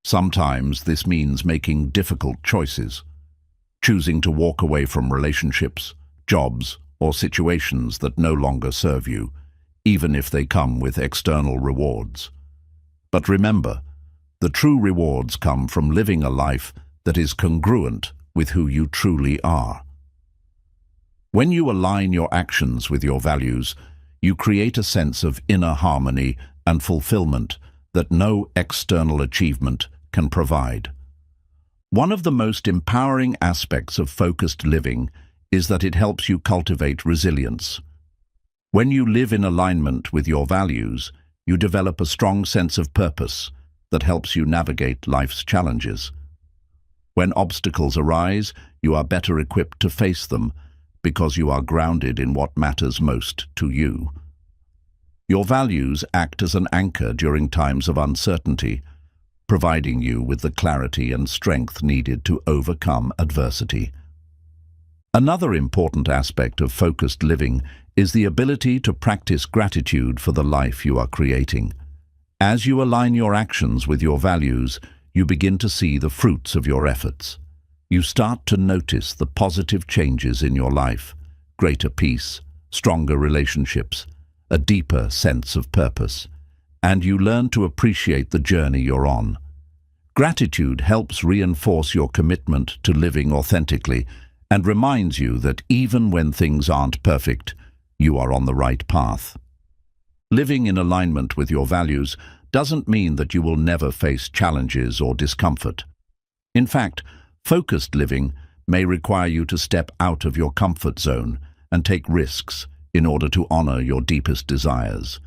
Sometimes this means making difficult choices, choosing to walk away from relationships, jobs, or situations that no longer serve you, even if they come with external rewards. But remember, the true rewards come from living a life that is congruent with who you truly are. When you align your actions with your values, you create a sense of inner harmony and fulfillment that no external achievement can provide. One of the most empowering aspects of focused living is that it helps you cultivate resilience. When you live in alignment with your values, you develop a strong sense of purpose that helps you navigate life's challenges. When obstacles arise, you are better equipped to face them because you are grounded in what matters most to you. Your values act as an anchor during times of uncertainty, providing you with the clarity and strength needed to overcome adversity. Another important aspect of focused living is the ability to practice gratitude for the life you are creating. As you align your actions with your values, you begin to see the fruits of your efforts. You start to notice the positive changes in your life, greater peace, stronger relationships, a deeper sense of purpose, and you learn to appreciate the journey you're on. Gratitude helps reinforce your commitment to living authentically and reminds you that even when things aren't perfect, you are on the right path. Living in alignment with your values doesn't mean that you will never face challenges or discomfort. In fact, focused living may require you to step out of your comfort zone and take risks in order to honor your deepest desires.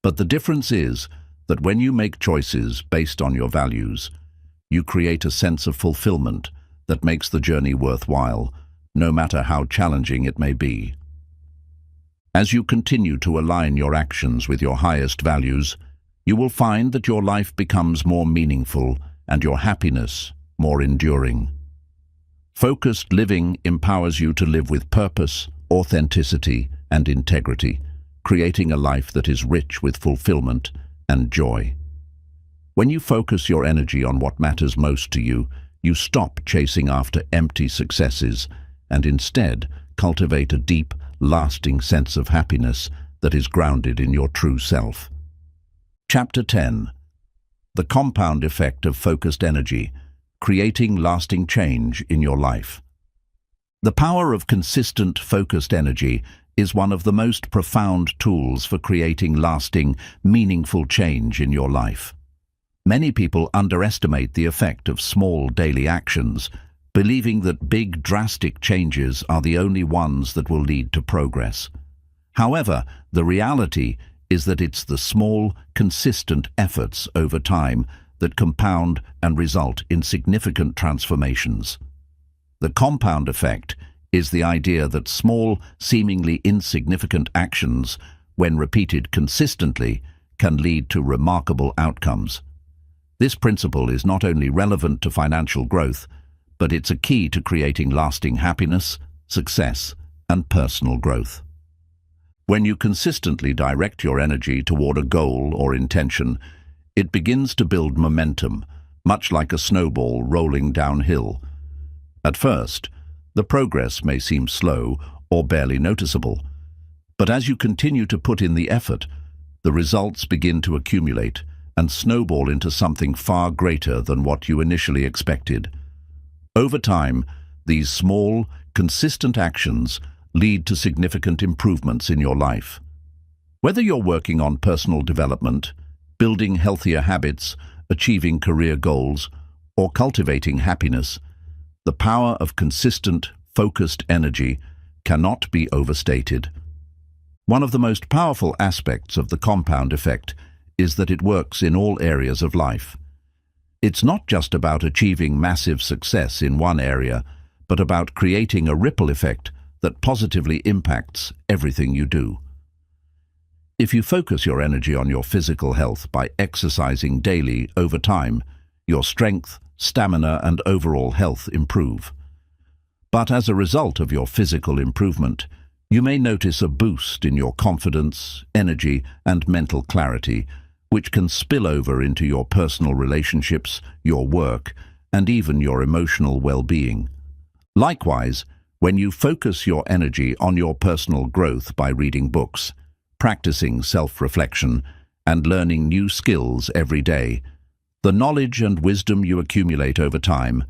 But the difference is that when you make choices based on your values, you create a sense of fulfillment that makes the journey worthwhile, no matter how challenging it may be. As you continue to align your actions with your highest values, you will find that your life becomes more meaningful and your happiness more enduring. Focused living empowers you to live with purpose, authenticity, and integrity, creating a life that is rich with fulfillment and joy. When you focus your energy on what matters most to you, you stop chasing after empty successes and instead cultivate a deep, lasting sense of happiness that is grounded in your true self. Chapter 10. The compound effect of focused energy, creating lasting change in your life. The power of consistent, focused energy is one of the most profound tools for creating lasting, meaningful change in your life. Many people underestimate the effect of small daily actions, believing that big, drastic changes are the only ones that will lead to progress. However, the reality is that it's the small, consistent efforts over time that compound and result in significant transformations. The compound effect is the idea that small, seemingly insignificant actions, when repeated consistently, can lead to remarkable outcomes. This principle is not only relevant to financial growth, but it's a key to creating lasting happiness, success, and personal growth. When you consistently direct your energy toward a goal or intention, it begins to build momentum, much like a snowball rolling downhill. At first, the progress may seem slow or barely noticeable, but as you continue to put in the effort, the results begin to accumulate and snowball into something far greater than what you initially expected. Over time, these small, consistent actions lead to significant improvements in your life. Whether you're working on personal development, building healthier habits, achieving career goals, or cultivating happiness, the power of consistent, focused energy cannot be overstated. One of the most powerful aspects of the compound effect is that it works in all areas of life. It's not just about achieving massive success in one area, but about creating a ripple effect that positively impacts everything you do. If you focus your energy on your physical health by exercising daily over time, your strength, stamina, and overall health improve. But as a result of your physical improvement, you may notice a boost in your confidence, energy, and mental clarity, which can spill over into your personal relationships, your work, and even your emotional well-being. Likewise, when you focus your energy on your personal growth by reading books, practicing self-reflection, and learning new skills every day, the knowledge and wisdom you accumulate over time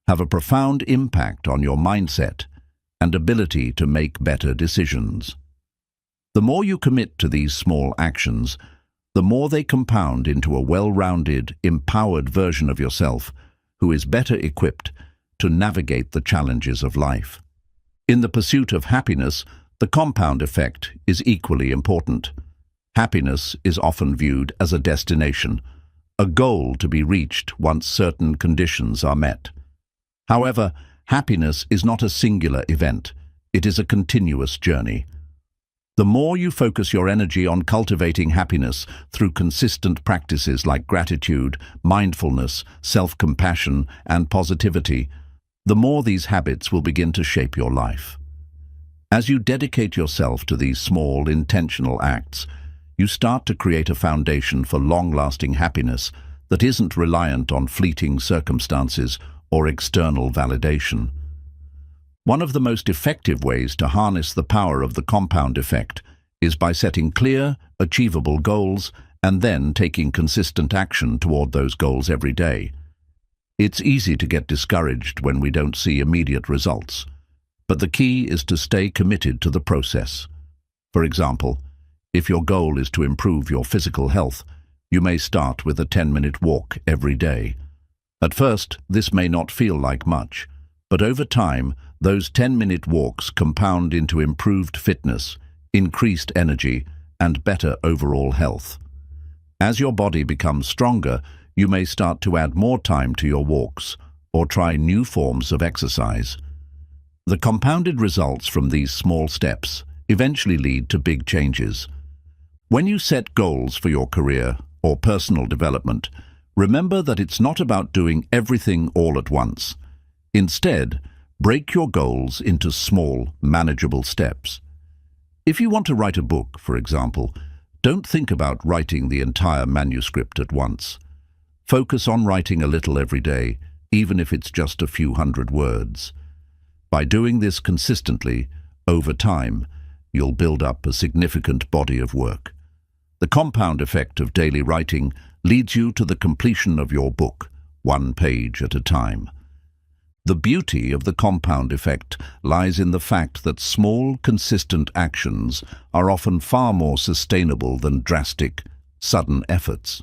have a profound impact on your mindset and ability to make better decisions. The more you commit to these small actions, the more they compound into a well-rounded, empowered version of yourself who is better equipped to navigate the challenges of life. In the pursuit of happiness, the compound effect is equally important. Happiness is often viewed as a destination, a goal to be reached once certain conditions are met. However, happiness is not a singular event. It is a continuous journey. The more you focus your energy on cultivating happiness through consistent practices like gratitude, mindfulness, self-compassion, and positivity, the more these habits will begin to shape your life. As you dedicate yourself to these small, intentional acts, you start to create a foundation for long-lasting happiness that isn't reliant on fleeting circumstances or external validation. One of the most effective ways to harness the power of the compound effect is by setting clear, achievable goals and then taking consistent action toward those goals every day. It's easy to get discouraged when we don't see immediate results, but the key is to stay committed to the process. For example, if your goal is to improve your physical health, you may start with a 10-minute walk every day. At first, this may not feel like much, but over time, those 10-minute walks compound into improved fitness, increased energy, and better overall health. As your body becomes stronger, you may start to add more time to your walks or try new forms of exercise. The compounded results from these small steps eventually lead to big changes. When you set goals for your career or personal development, remember that it's not about doing everything all at once. Instead, break your goals into small, manageable steps. If you want to write a book, for example, don't think about writing the entire manuscript at once. Focus on writing a little every day, even if it's just a few hundred words. By doing this consistently, over time, you'll build up a significant body of work. The compound effect of daily writing leads you to the completion of your book, one page at a time. The beauty of the compound effect lies in the fact that small, consistent actions are often far more sustainable than drastic, sudden efforts.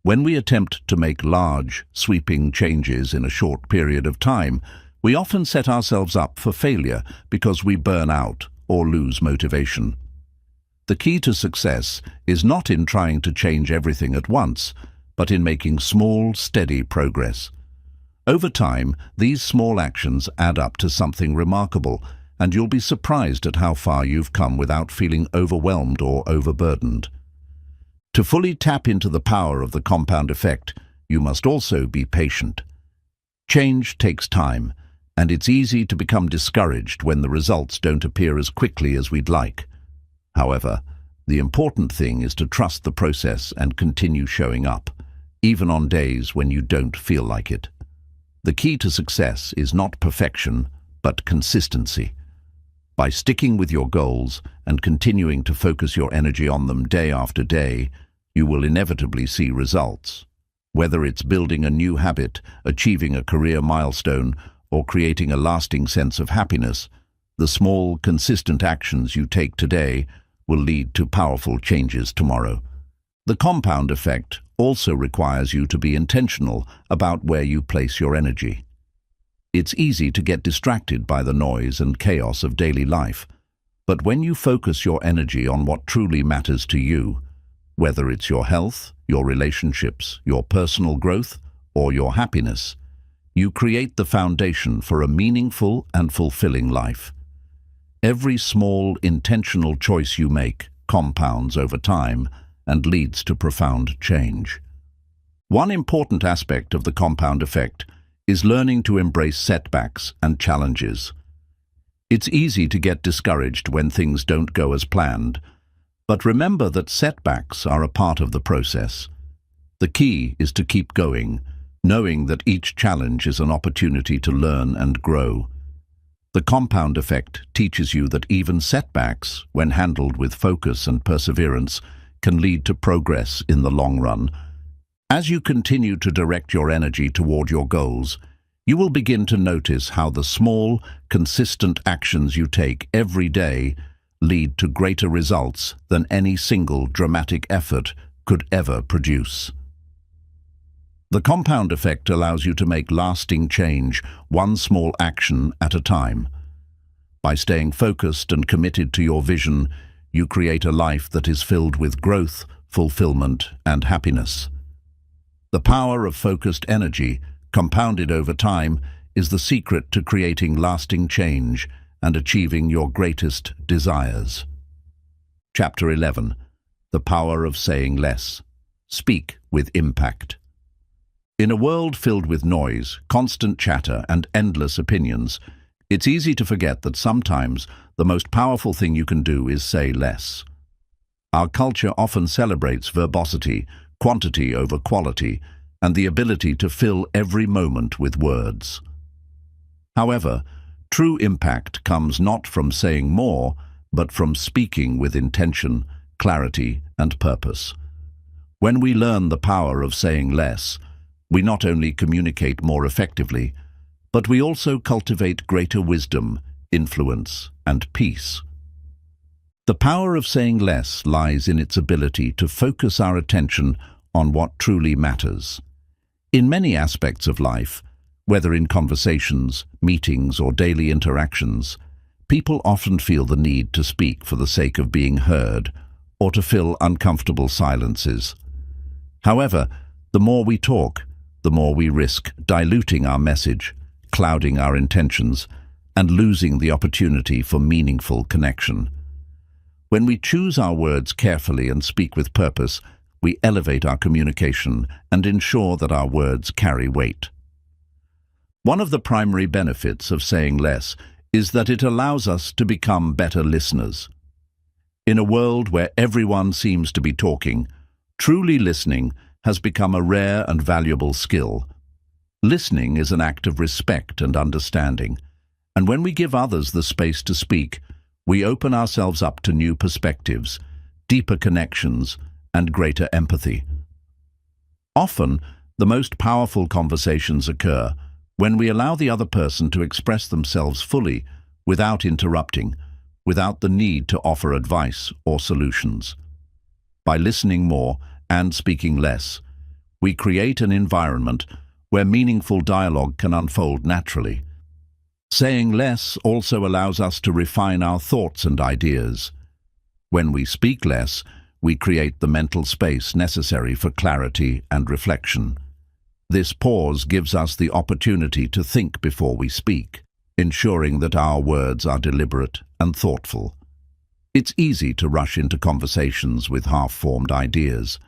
When we attempt to make large, sweeping changes in a short period of time, we often set ourselves up for failure because we burn out or lose motivation. The key to success is not in trying to change everything at once, but in making small, steady progress. Over time, these small actions add up to something remarkable, and you'll be surprised at how far you've come without feeling overwhelmed or overburdened. To fully tap into the power of the compound effect, you must also be patient. Change takes time, and it's easy to become discouraged when the results don't appear as quickly as we'd like. However, the important thing is to trust the process and continue showing up, even on days when you don't feel like it. The key to success is not perfection, but consistency. By sticking with your goals and continuing to focus your energy on them day after day, you will inevitably see results. Whether it's building a new habit, achieving a career milestone, or creating a lasting sense of happiness, the small, consistent actions you take today will lead to powerful changes tomorrow. The compound effect also requires you to be intentional about where you place your energy. It's easy to get distracted by the noise and chaos of daily life, but when you focus your energy on what truly matters to you, whether it's your health, your relationships, your personal growth, or your happiness, you create the foundation for a meaningful and fulfilling life. Every small, intentional choice you make compounds over time and leads to profound change. One important aspect of the compound effect is learning to embrace setbacks and challenges. It's easy to get discouraged when things don't go as planned, but remember that setbacks are a part of the process. The key is to keep going, knowing that each challenge is an opportunity to learn and grow. The compound effect teaches you that even setbacks, when handled with focus and perseverance, can lead to progress in the long run. As you continue to direct your energy toward your goals, you will begin to notice how the small, consistent actions you take every day lead to greater results than any single dramatic effort could ever produce. The compound effect allows you to make lasting change, one small action at a time. By staying focused and committed to your vision, you create a life that is filled with growth, fulfillment, and happiness. The power of focused energy, compounded over time, is the secret to creating lasting change and achieving your greatest desires. Chapter 11. The Power of Saying Less. Speak with Impact. In a world filled with noise, constant chatter, and endless opinions, it's easy to forget that sometimes the most powerful thing you can do is say less. Our culture often celebrates verbosity, quantity over quality, and the ability to fill every moment with words. However, true impact comes not from saying more, but from speaking with intention, clarity, and purpose. When we learn the power of saying less, we not only communicate more effectively, but we also cultivate greater wisdom, influence, and peace. The power of saying less lies in its ability to focus our attention on what truly matters. In many aspects of life, whether in conversations, meetings, or daily interactions, people often feel the need to speak for the sake of being heard or to fill uncomfortable silences. However, the more we talk, the more we risk diluting our message, clouding our intentions, and losing the opportunity for meaningful connection. When we choose our words carefully and speak with purpose, we elevate our communication and ensure that our words carry weight. One of the primary benefits of saying less is that it allows us to become better listeners. In a world where everyone seems to be talking, truly listening has become a rare and valuable skill. Listening is an act of respect and understanding, and when we give others the space to speak, we open ourselves up to new perspectives, deeper connections, and greater empathy. Often, the most powerful conversations occur when we allow the other person to express themselves fully without interrupting, without the need to offer advice or solutions. By listening more and speaking less, we create an environment where meaningful dialogue can unfold naturally. Saying less also allows us to refine our thoughts and ideas. When we speak less, we create the mental space necessary for clarity and reflection. This pause gives us the opportunity to think before we speak, ensuring that our words are deliberate and thoughtful. It's easy to rush into conversations with half-formed ideas,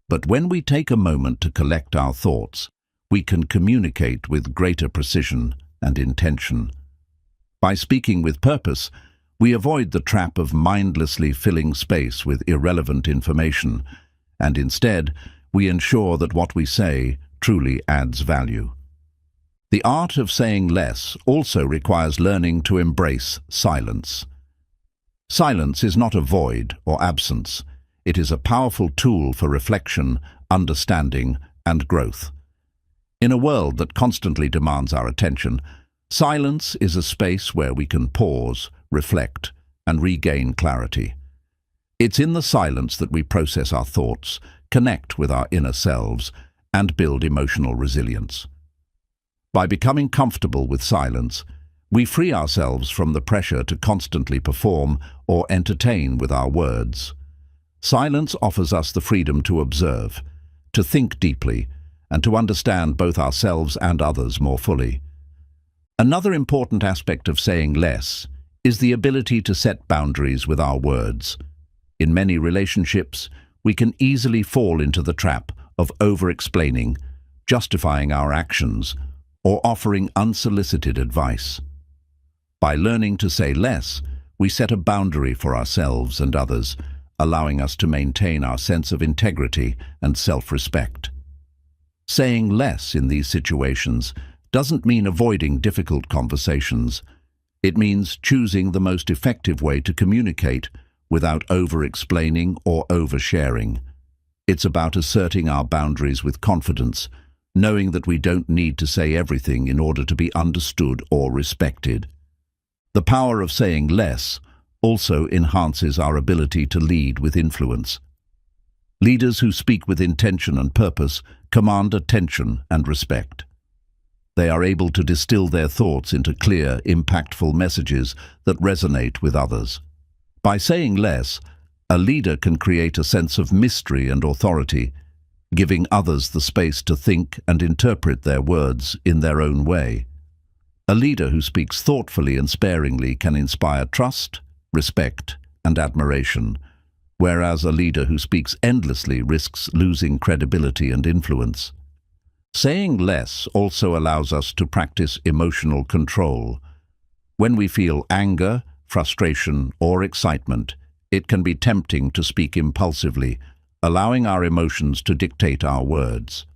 but when we take a moment to collect our thoughts, we can communicate with greater precision and intention. By speaking with purpose, we avoid the trap of mindlessly filling space with irrelevant information, and instead, we ensure that what we say truly adds value. The art of saying less also requires learning to embrace silence. Silence is not a void or absence. It is a powerful tool for reflection, understanding, and growth. In a world that constantly demands our attention, silence is a space where we can pause, reflect, and regain clarity. It's in the silence that we process our thoughts, connect with our inner selves, and build emotional resilience. By becoming comfortable with silence, we free ourselves from the pressure to constantly perform or entertain with our words. Silence offers us the freedom to observe, to think deeply, and to understand both ourselves and others more fully. Another important aspect of saying less is the ability to set boundaries with our words. In many relationships, we can easily fall into the trap of over-explaining, justifying our actions, or offering unsolicited advice. By learning to say less, we set a boundary for ourselves and others, allowing us to maintain our sense of integrity and self-respect. Saying less in these situations doesn't mean avoiding difficult conversations. It means choosing the most effective way to communicate without over-explaining or oversharing. It's about asserting our boundaries with confidence, knowing that we don't need to say everything in order to be understood or respected. The power of saying less also enhances our ability to lead with influence. Leaders who speak with intention and purpose command attention and respect. They are able to distill their thoughts into clear, impactful messages that resonate with others. By saying less, a leader can create a sense of mystery and authority, giving others the space to think and interpret their words in their own way. A leader who speaks thoughtfully and sparingly can inspire trust, respect, and admiration, whereas a leader who speaks endlessly risks losing credibility and influence. Saying less also allows us to practice emotional control. When we feel anger, frustration, or excitement, it can be tempting to speak impulsively, allowing our emotions to dictate our words.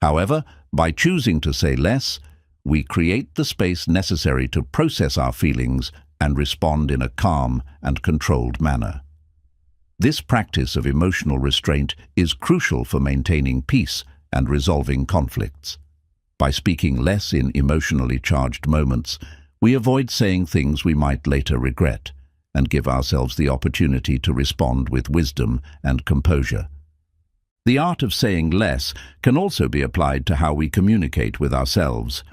However, by choosing to say less, we create the space necessary to process our feelings and respond in a calm and controlled manner. This practice of emotional restraint is crucial for maintaining peace and resolving conflicts. By speaking less in emotionally charged moments, we avoid saying things we might later regret and give ourselves the opportunity to respond with wisdom and composure. The art of saying less can also be applied to how we communicate with ourselves.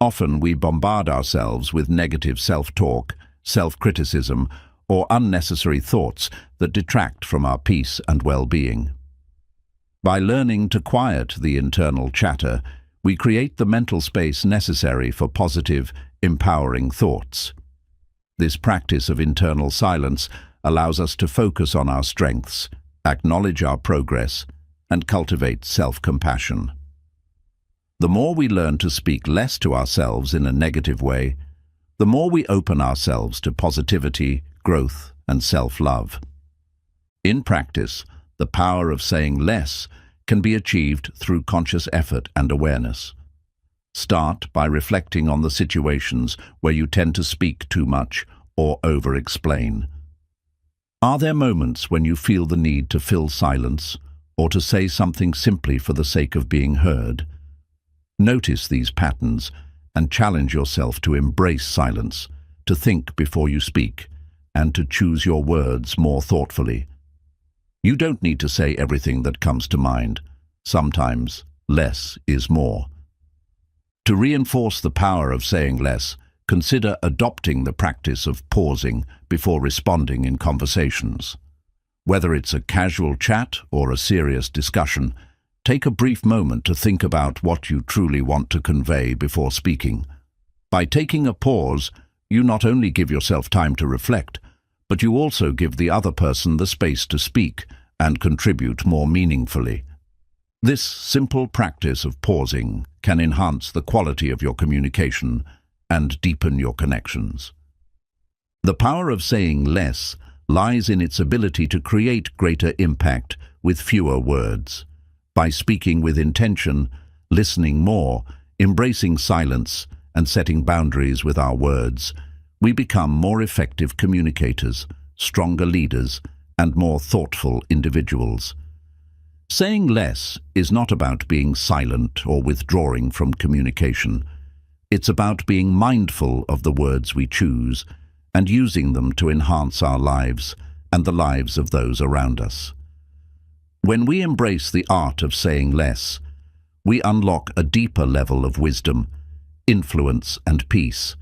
Often we bombard ourselves with negative self-talk, self-criticism, or unnecessary thoughts that detract from our peace and well-being. By learning to quiet the internal chatter, we create the mental space necessary for positive, empowering thoughts. This practice of internal silence allows us to focus on our strengths, acknowledge our progress, and cultivate self-compassion. The more we learn to speak less to ourselves in a negative way, the more we open ourselves to positivity, growth, and self-love. In practice, the power of saying less can be achieved through conscious effort and awareness. Start by reflecting on the situations where you tend to speak too much or over-explain. Are there moments when you feel the need to fill silence or to say something simply for the sake of being heard? Notice these patterns and challenge yourself to embrace silence, to think before you speak, and to choose your words more thoughtfully. You don't need to say everything that comes to mind. Sometimes less is more. To reinforce the power of saying less, consider adopting the practice of pausing before responding in conversations. Whether it's a casual chat or a serious discussion, take a brief moment to think about what you truly want to convey before speaking. By taking a pause, you not only give yourself time to reflect, but you also give the other person the space to speak and contribute more meaningfully. This simple practice of pausing can enhance the quality of your communication and deepen your connections. The power of saying less lies in its ability to create greater impact with fewer words. By speaking with intention, listening more, embracing silence, and setting boundaries with our words, we become more effective communicators, stronger leaders, and more thoughtful individuals. Saying less is not about being silent or withdrawing from communication. It's about being mindful of the words we choose and using them to enhance our lives and the lives of those around us. When we embrace the art of saying less, we unlock a deeper level of wisdom, influence, and peace,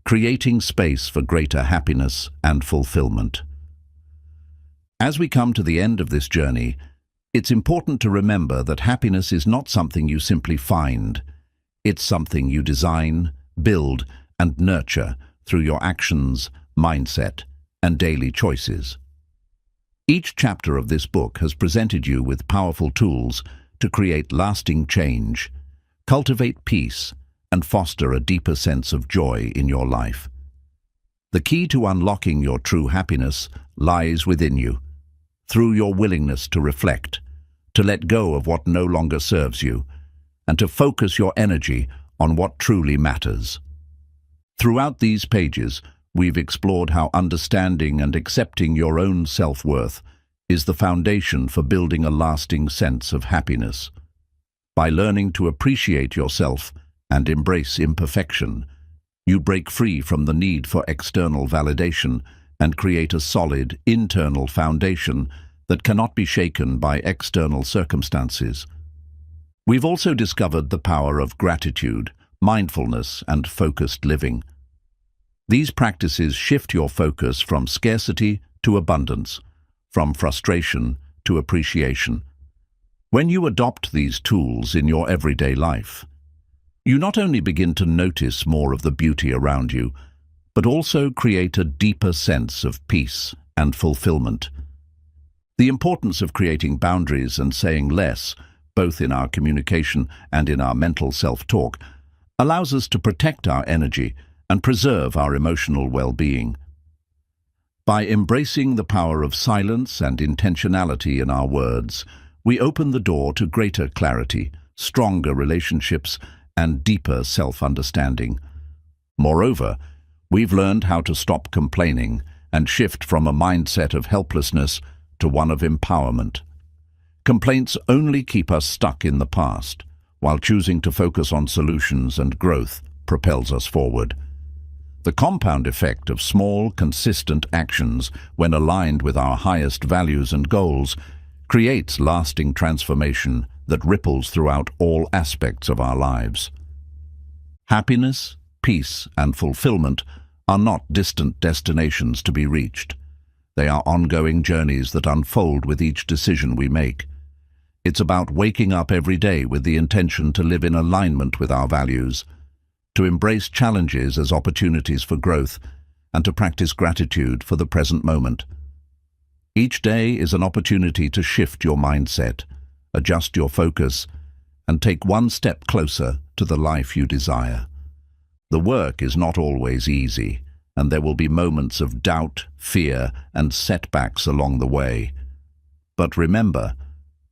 creating space for greater happiness and fulfillment. As we come to the end of this journey, it's important to remember that happiness is not something you simply find. It's something you design, build, and nurture through your actions, mindset, and daily choices. Each chapter of this book has presented you with powerful tools to create lasting change, cultivate peace, and foster a deeper sense of joy in your life. The key to unlocking your true happiness lies within you, through your willingness to reflect, to let go of what no longer serves you, and to focus your energy on what truly matters. Throughout these pages, we've explored how understanding and accepting your own self-worth is the foundation for building a lasting sense of happiness. By learning to appreciate yourself and embrace imperfection, you break free from the need for external validation and create a solid, internal foundation that cannot be shaken by external circumstances. We've also discovered the power of gratitude, mindfulness, and focused living. These practices shift your focus from scarcity to abundance, from frustration to appreciation. When you adopt these tools in your everyday life, you not only begin to notice more of the beauty around you, but also create a deeper sense of peace and fulfillment. The importance of creating boundaries and saying less, both in our communication and in our mental self-talk, allows us to protect our energy and preserve our emotional well-being. By embracing the power of silence and intentionality in our words, we open the door to greater clarity, stronger relationships, and deeper self-understanding. Moreover, we've learned how to stop complaining and shift from a mindset of helplessness to one of empowerment. Complaints only keep us stuck in the past, while choosing to focus on solutions and growth propels us forward. The compound effect of small, consistent actions, when aligned with our highest values and goals, creates lasting transformation that ripples throughout all aspects of our lives. Happiness, peace, and fulfillment are not distant destinations to be reached. They are ongoing journeys that unfold with each decision we make. It's about waking up every day with the intention to live in alignment with our values, to embrace challenges as opportunities for growth, and to practice gratitude for the present moment. Each day is an opportunity to shift your mindset, adjust your focus, and take one step closer to the life you desire. The work is not always easy, and there will be moments of doubt, fear, and setbacks along the way. But remember,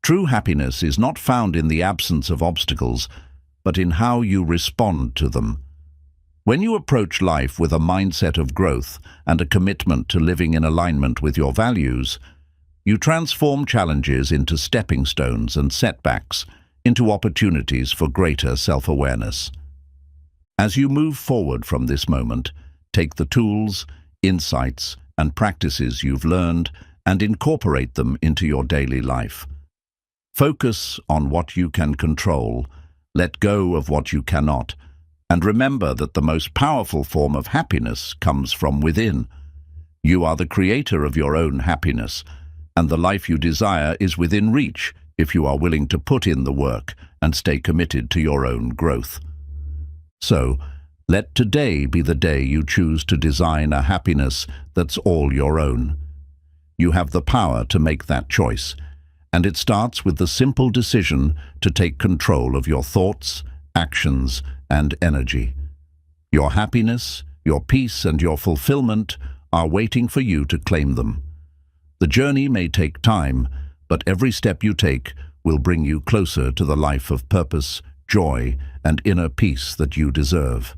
true happiness is not found in the absence of obstacles, but in how you respond to them. When you approach life with a mindset of growth and a commitment to living in alignment with your values, you transform challenges into stepping stones and setbacks into opportunities for greater self-awareness. As you move forward from this moment, take the tools, insights, and practices you've learned and incorporate them into your daily life. Focus on what you can control, let go of what you cannot, and remember that the most powerful form of happiness comes from within. You are the creator of your own happiness, and the life you desire is within reach if you are willing to put in the work and stay committed to your own growth. So, let today be the day you choose to design a happiness that's all your own. You have the power to make that choice, and it starts with the simple decision to take control of your thoughts, actions, and energy. Your happiness, your peace, and your fulfillment are waiting for you to claim them. The journey may take time, but every step you take will bring you closer to the life of purpose, joy, and inner peace that you deserve.